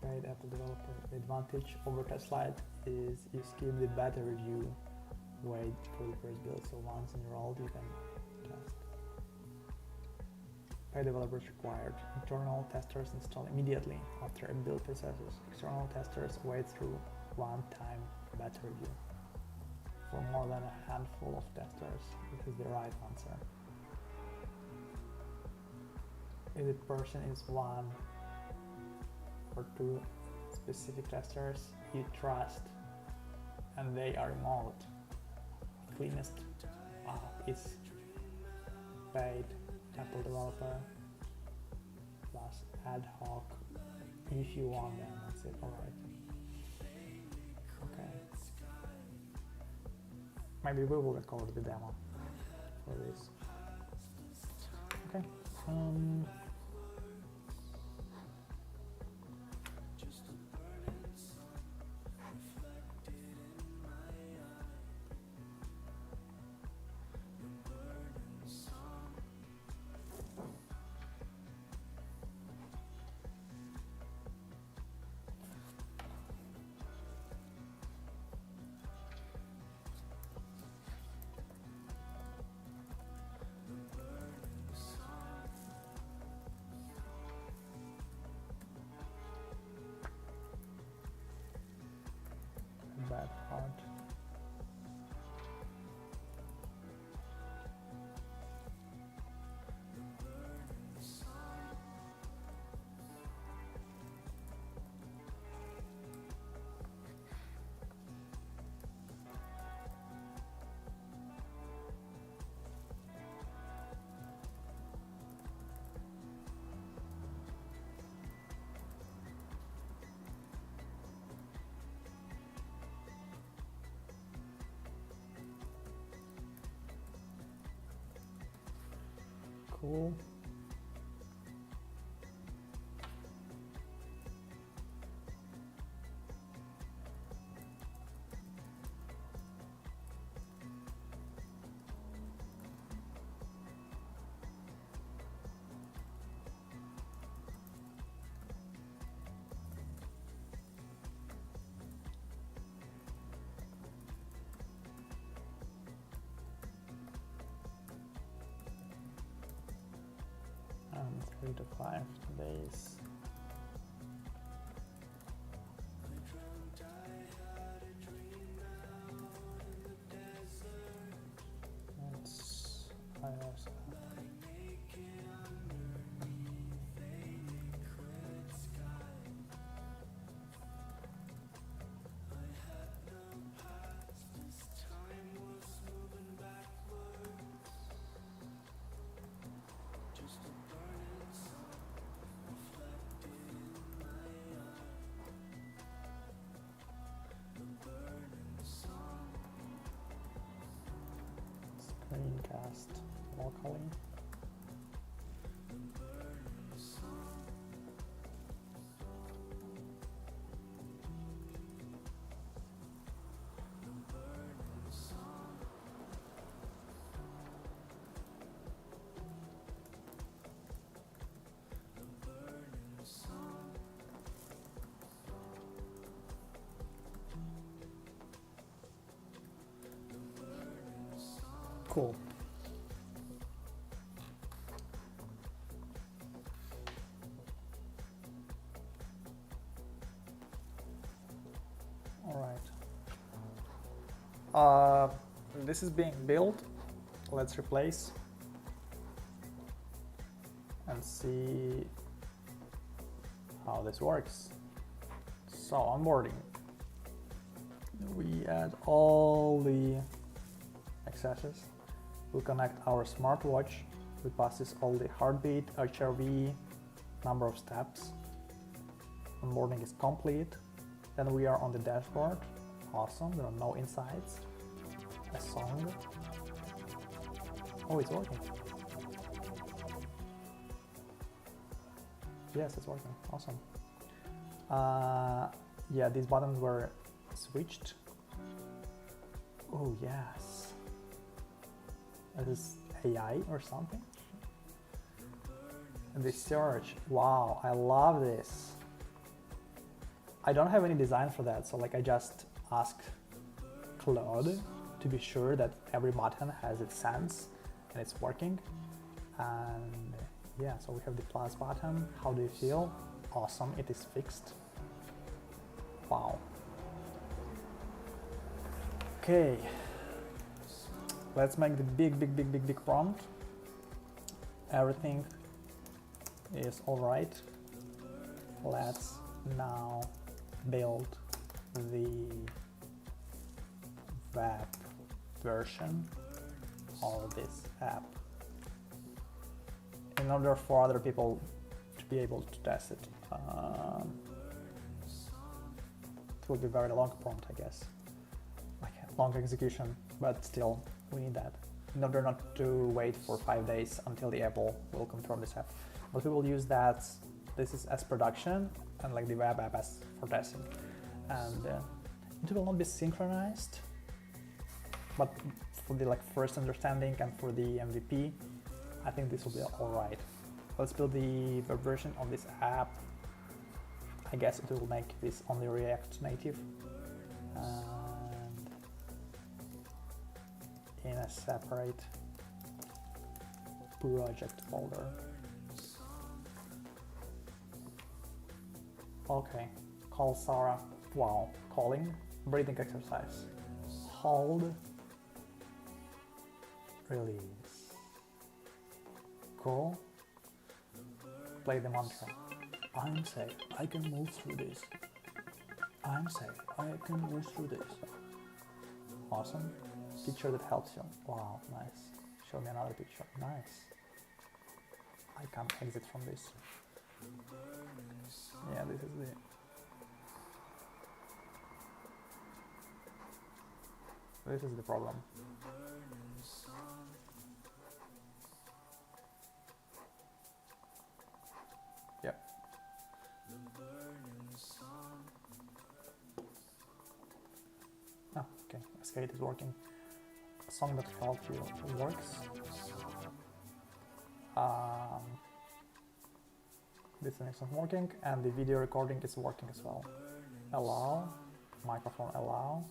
Great Apple developer. The advantage over test flight is you skip the beta review, wait for the first build, so once enrolled you can test. Pay developers required. Internal testers install immediately after a build processes. External testers wait through one-time beta review. For more than a handful of testers, this is the right answer. If the person is one or two specific testers you trust and they are remote, the cleanest is paid Apple developer plus ad hoc if you want them. That's it. All right. Okay. Maybe we will record the demo for this. Okay. Bad part. Cool. And 3 to 5 days. That's iOS. Screencast locally. Cool. All right. This is being built. Let's replace and see how this works. So onboarding. We add all the accesses. We connect our smartwatch. We passes all the heartbeat, HRV, number of steps. Onboarding is complete. Then we are on the dashboard. Awesome, there are no insights. A song. Oh, it's working. Yes, it's working. Awesome. Yeah, these buttons were switched. Oh, yes. Is this AI or something? And the search. Wow, I love this. I don't have any design for that, so like I just asked Claude to be sure that every button has its sense and it's working. And yeah, so we have the plus button. How do you feel? Awesome, it is fixed. Wow. Okay, let's make the big prompt. Everything is all right. Let's now build the web version of this app. in order for other people to be able to test it. It will be very long prompt, I guess, like long execution, but still we need that in order not to wait for 5 days until the Apple will confirm this app. But we will use that. This is as production and like the web app as for testing, and it will not be synchronized, but for the like first understanding and for the MVP, I think this will be all right. Let's build the web version of this app. I guess it will make this only React Native and in a separate project folder. Okay, call Sarah. Wow, calling, breathing exercise. Hold, release. Cool. Play the mantra. I'm safe, I can move through this. I'm safe, I can move through this. Awesome. Picture that helps you. Wow, nice. Show me another picture. Nice. I can't exit from this. Yeah, this is the... This is the problem. Yep. Oh, okay. Xcode is working. A song that helps you works. This is not working, and the video recording is working as well. Allow, microphone allow,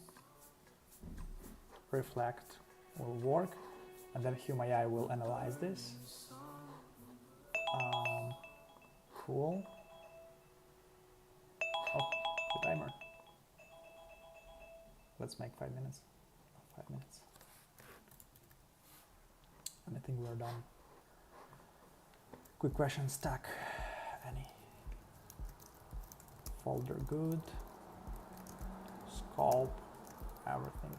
reflect will work, and then HumAI will analyze this. Cool. Oh, the timer. Let's make 5 minutes. 5 minutes. And I think we're done. Quick question stack. Any? Folder good. Scope. Everything.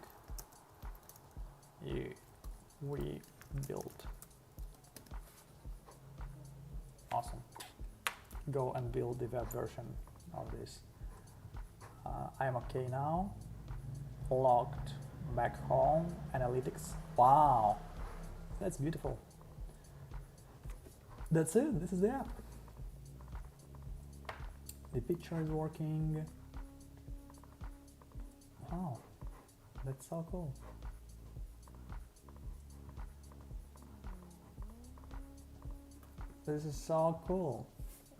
We built. Awesome. Go and build the web version of this. I am okay now. Logged back home. Analytics. Wow, that's beautiful. That's it. This is the app. The picture is working. Wow, that's so cool. This is so cool.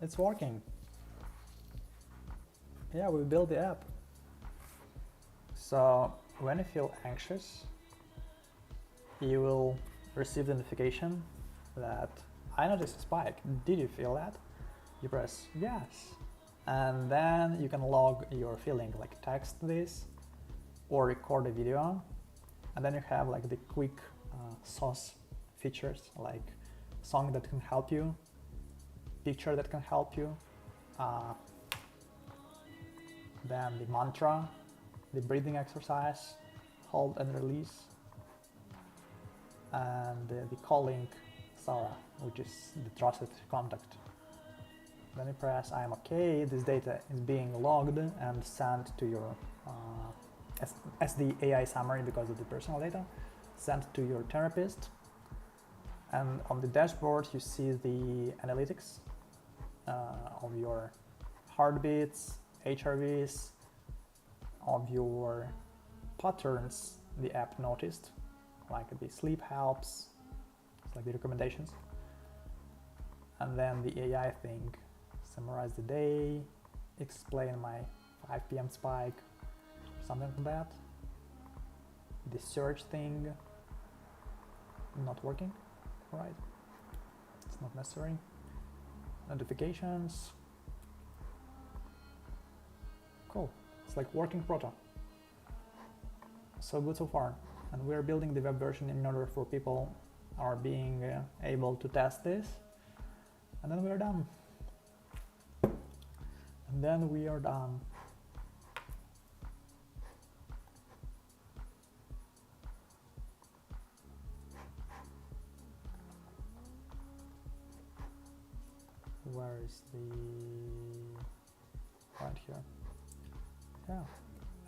It's working. Yeah, we built the app. So when you feel anxious, you will receive the notification that I noticed a spike. Did you feel that? You press yes. And then you can log your feeling, like text this or record a video. And then you have like the quick sauce features, like song that can help you, picture that can help you, then the mantra, the breathing exercise, hold and release, and the calling Sarah, which is the trusted contact. Then you press I am okay. This data is being logged and sent to your as the AI summary because of the personal data, sent to your therapist. And on the dashboard you see the analytics of your heartbeats, HRVs, of your patterns the app noticed, like the sleep helps, it's like the recommendations. And then the AI thing, summarize the day, explain my 5 p.m. spike, something like that. The search thing, not working, right? It's not necessary. Notifications. Cool. It's like working proto. So good so far. And we're building the web version in order for people are being able to test this. And then we're done. And then we are done. is the right here. Yeah,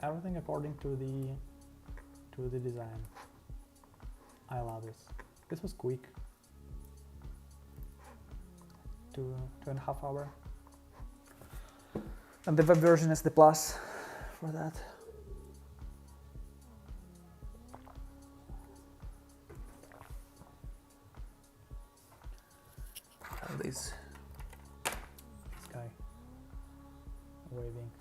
everything according to the design. I love this. This was quick. 2.5 hours. And the web version is the plus for that. And this guy waving.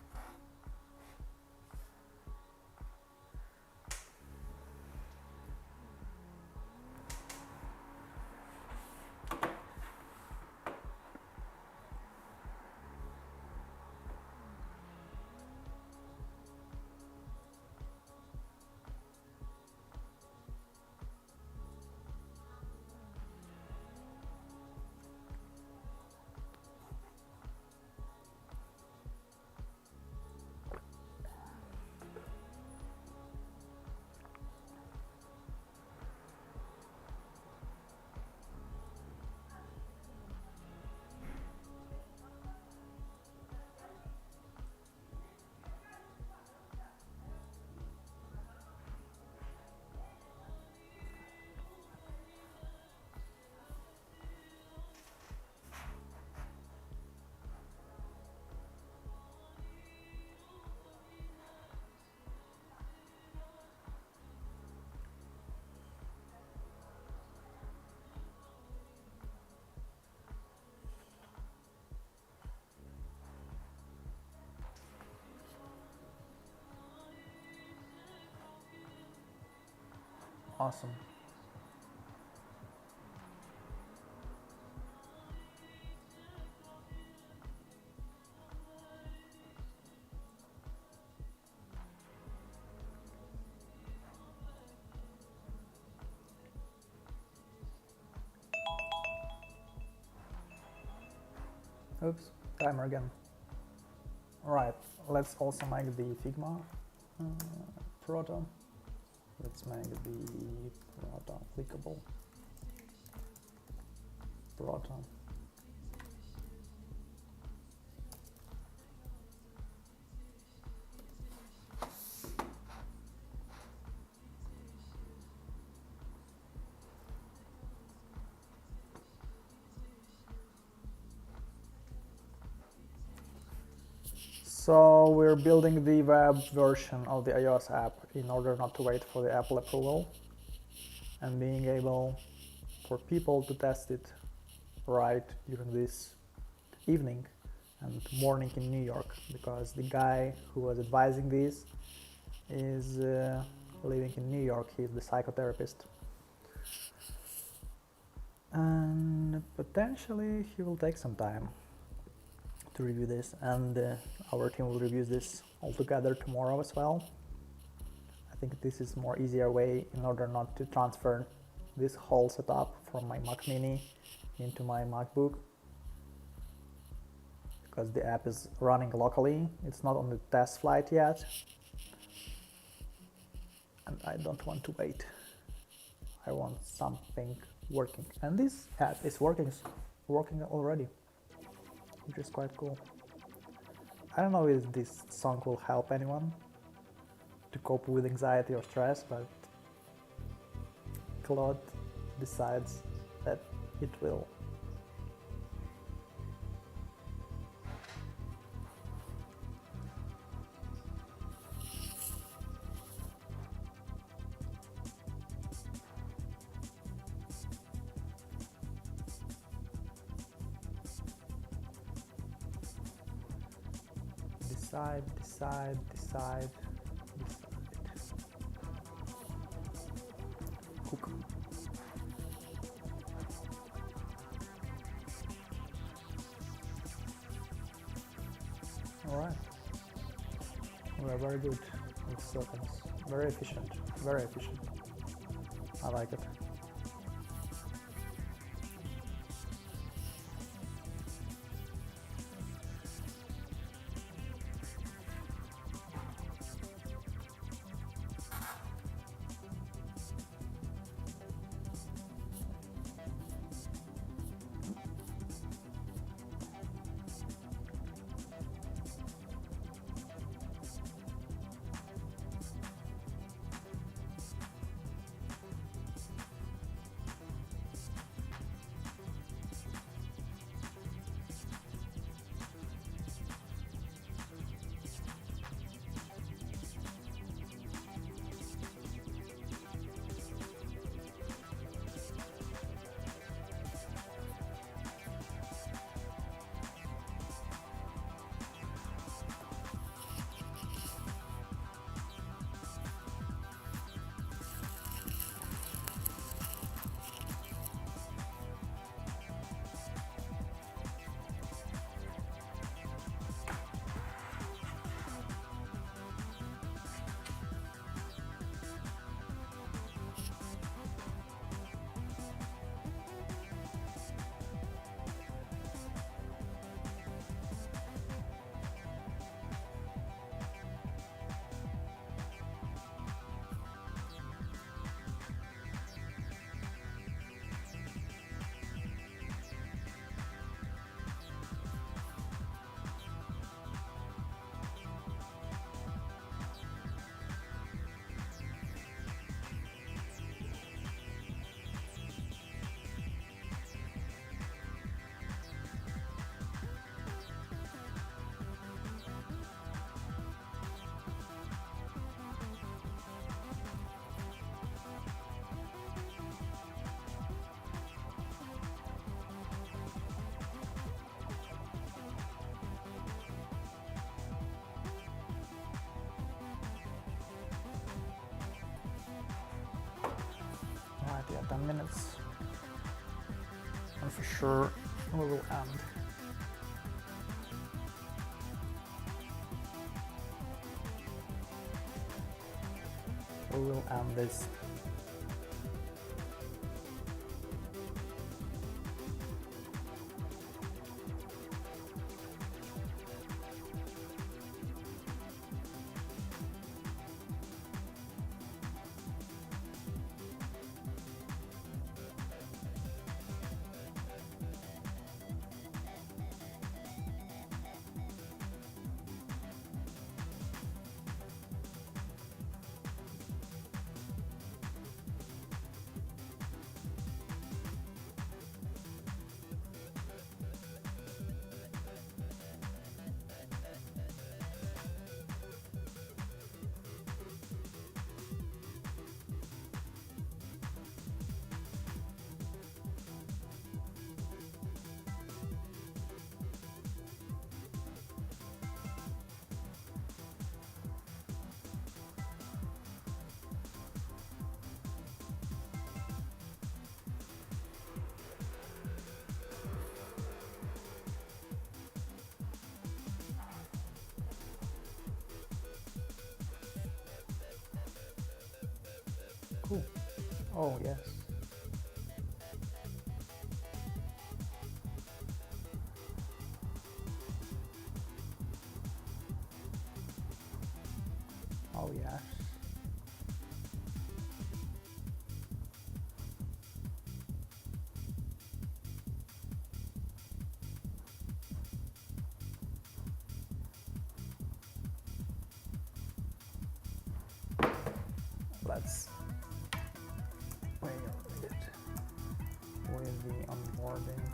Awesome. Oops, timer again. Alright, let's also make the Figma proto. Let's make the proto clickable. Proto. So we're building the web version of the iOS app in order not to wait for the Apple approval and being able for people to test it right during this evening and morning in New York, because the guy who was advising this is living in New York. He's the psychotherapist. And potentially he will take some time to review this, and our team will review this all together tomorrow as well. I think this is more easier way in order not to transfer this whole setup from my Mac Mini into my MacBook, because the app is running locally. It's not on the test flight yet, and I don't want to wait. I want something working, and this app is working already, which is quite cool. I don't know if this song will help anyone to cope with anxiety or stress, but Claude decides that it will. Decide. Hook. Alright. We are very good with tokens. Very efficient. Very efficient. I like it. 10 minutes, and for sure we will end. We will end this. Cool. Oh, yes. Oh, yes. Let's play a bit with the onboarding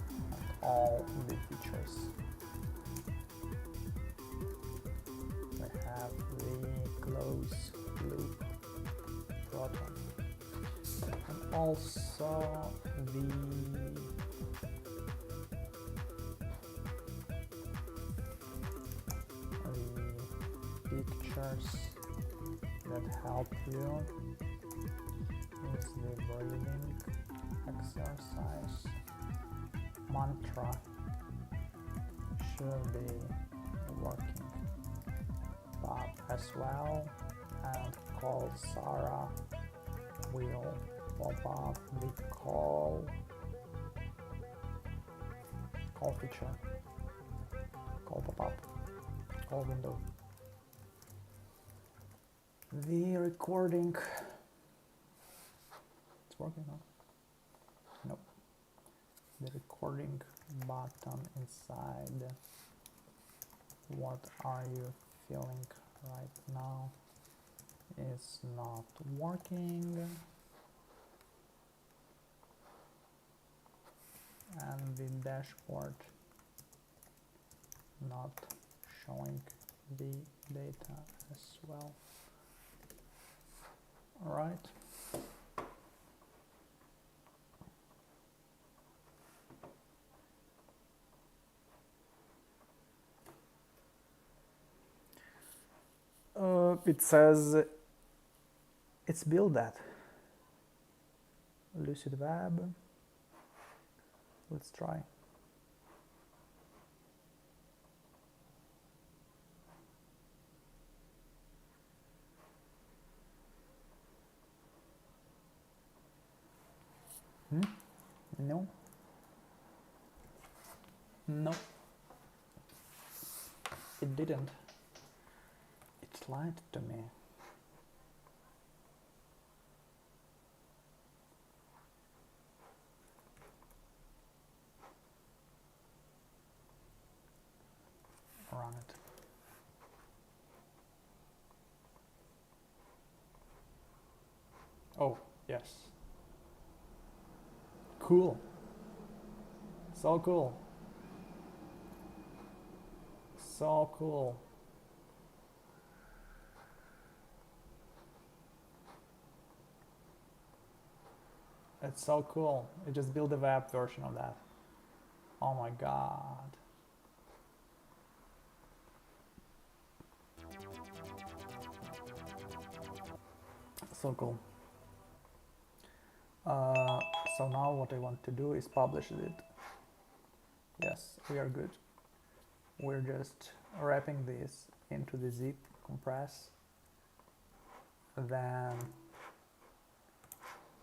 and all the features. We have the close loop button and also the pictures that help you is the breathing exercise. Mantra should be working, but as well, and call Sarah will pop up the call feature, call pop-up, call window. The recording, it's working now? Nope. The recording button inside what are you feeling right now is not working, and the dashboard not showing the data as well. All right. It says it's built that. Lucid Web. Let's try. No. No. It didn't. It lied to me. Run it. Oh, yes. Cool. So cool. So cool. It's so cool. It just built a web version of that. Oh my god. So cool. So now what I want to do is publish it. Yes, we are good. We're just wrapping this into the zip compress, then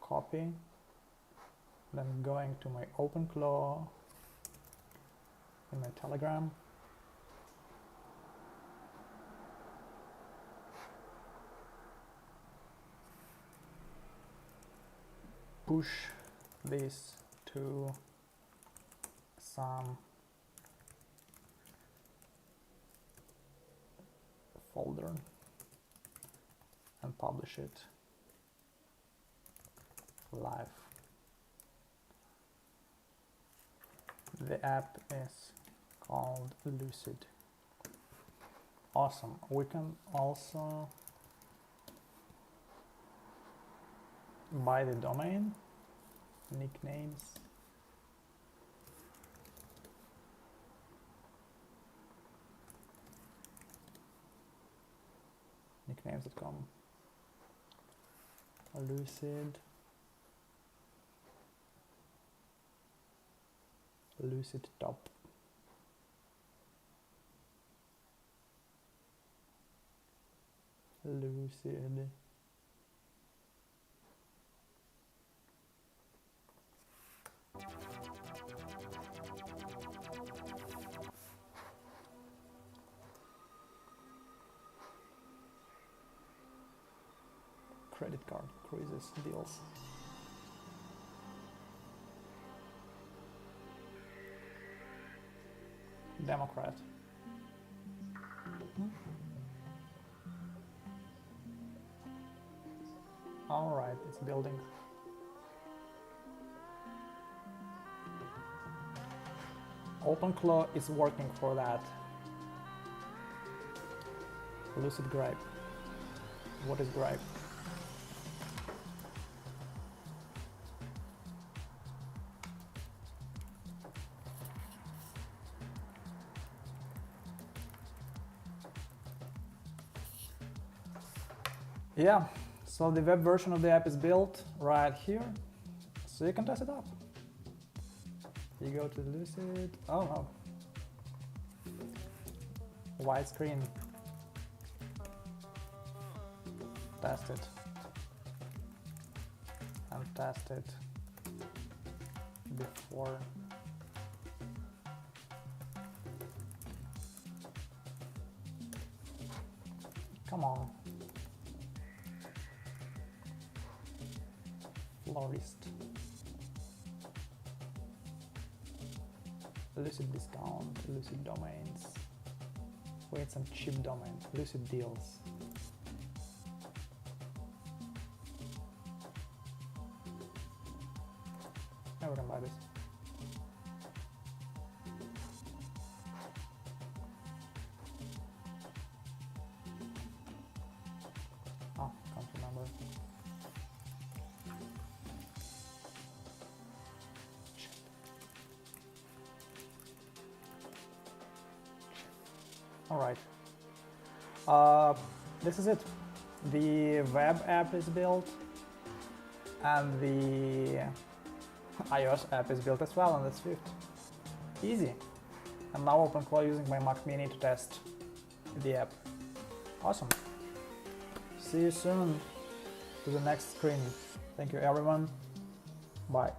copy, then going to my openclaw in my Telegram, push this to some folder and publish it live. The app is called Lucid. Awesome. We can also buy the domain, nicknames, nicknames.com, Lucid, Lucid top. Lucid. Credit card, cruises, deals. Democrat. All right, it's building. openclaw is working for that. Lucid gripe. What is gripe? Yeah, so the web version of the app is built right here, so you can test it out. You go to Lucid, oh no, widescreen, test it, and test it before. Come on. Florist. Lucid discount, Lucid domains. Wait, some cheap domain, Lucid deals. Never can buy this. Oh, can't remember. All right, this is it. The web app is built and the iOS app is built as well on the Swift. Easy. I'm now openclaw using my Mac Mini to test the app. Awesome. See you soon to the next screen. Thank you everyone. Bye.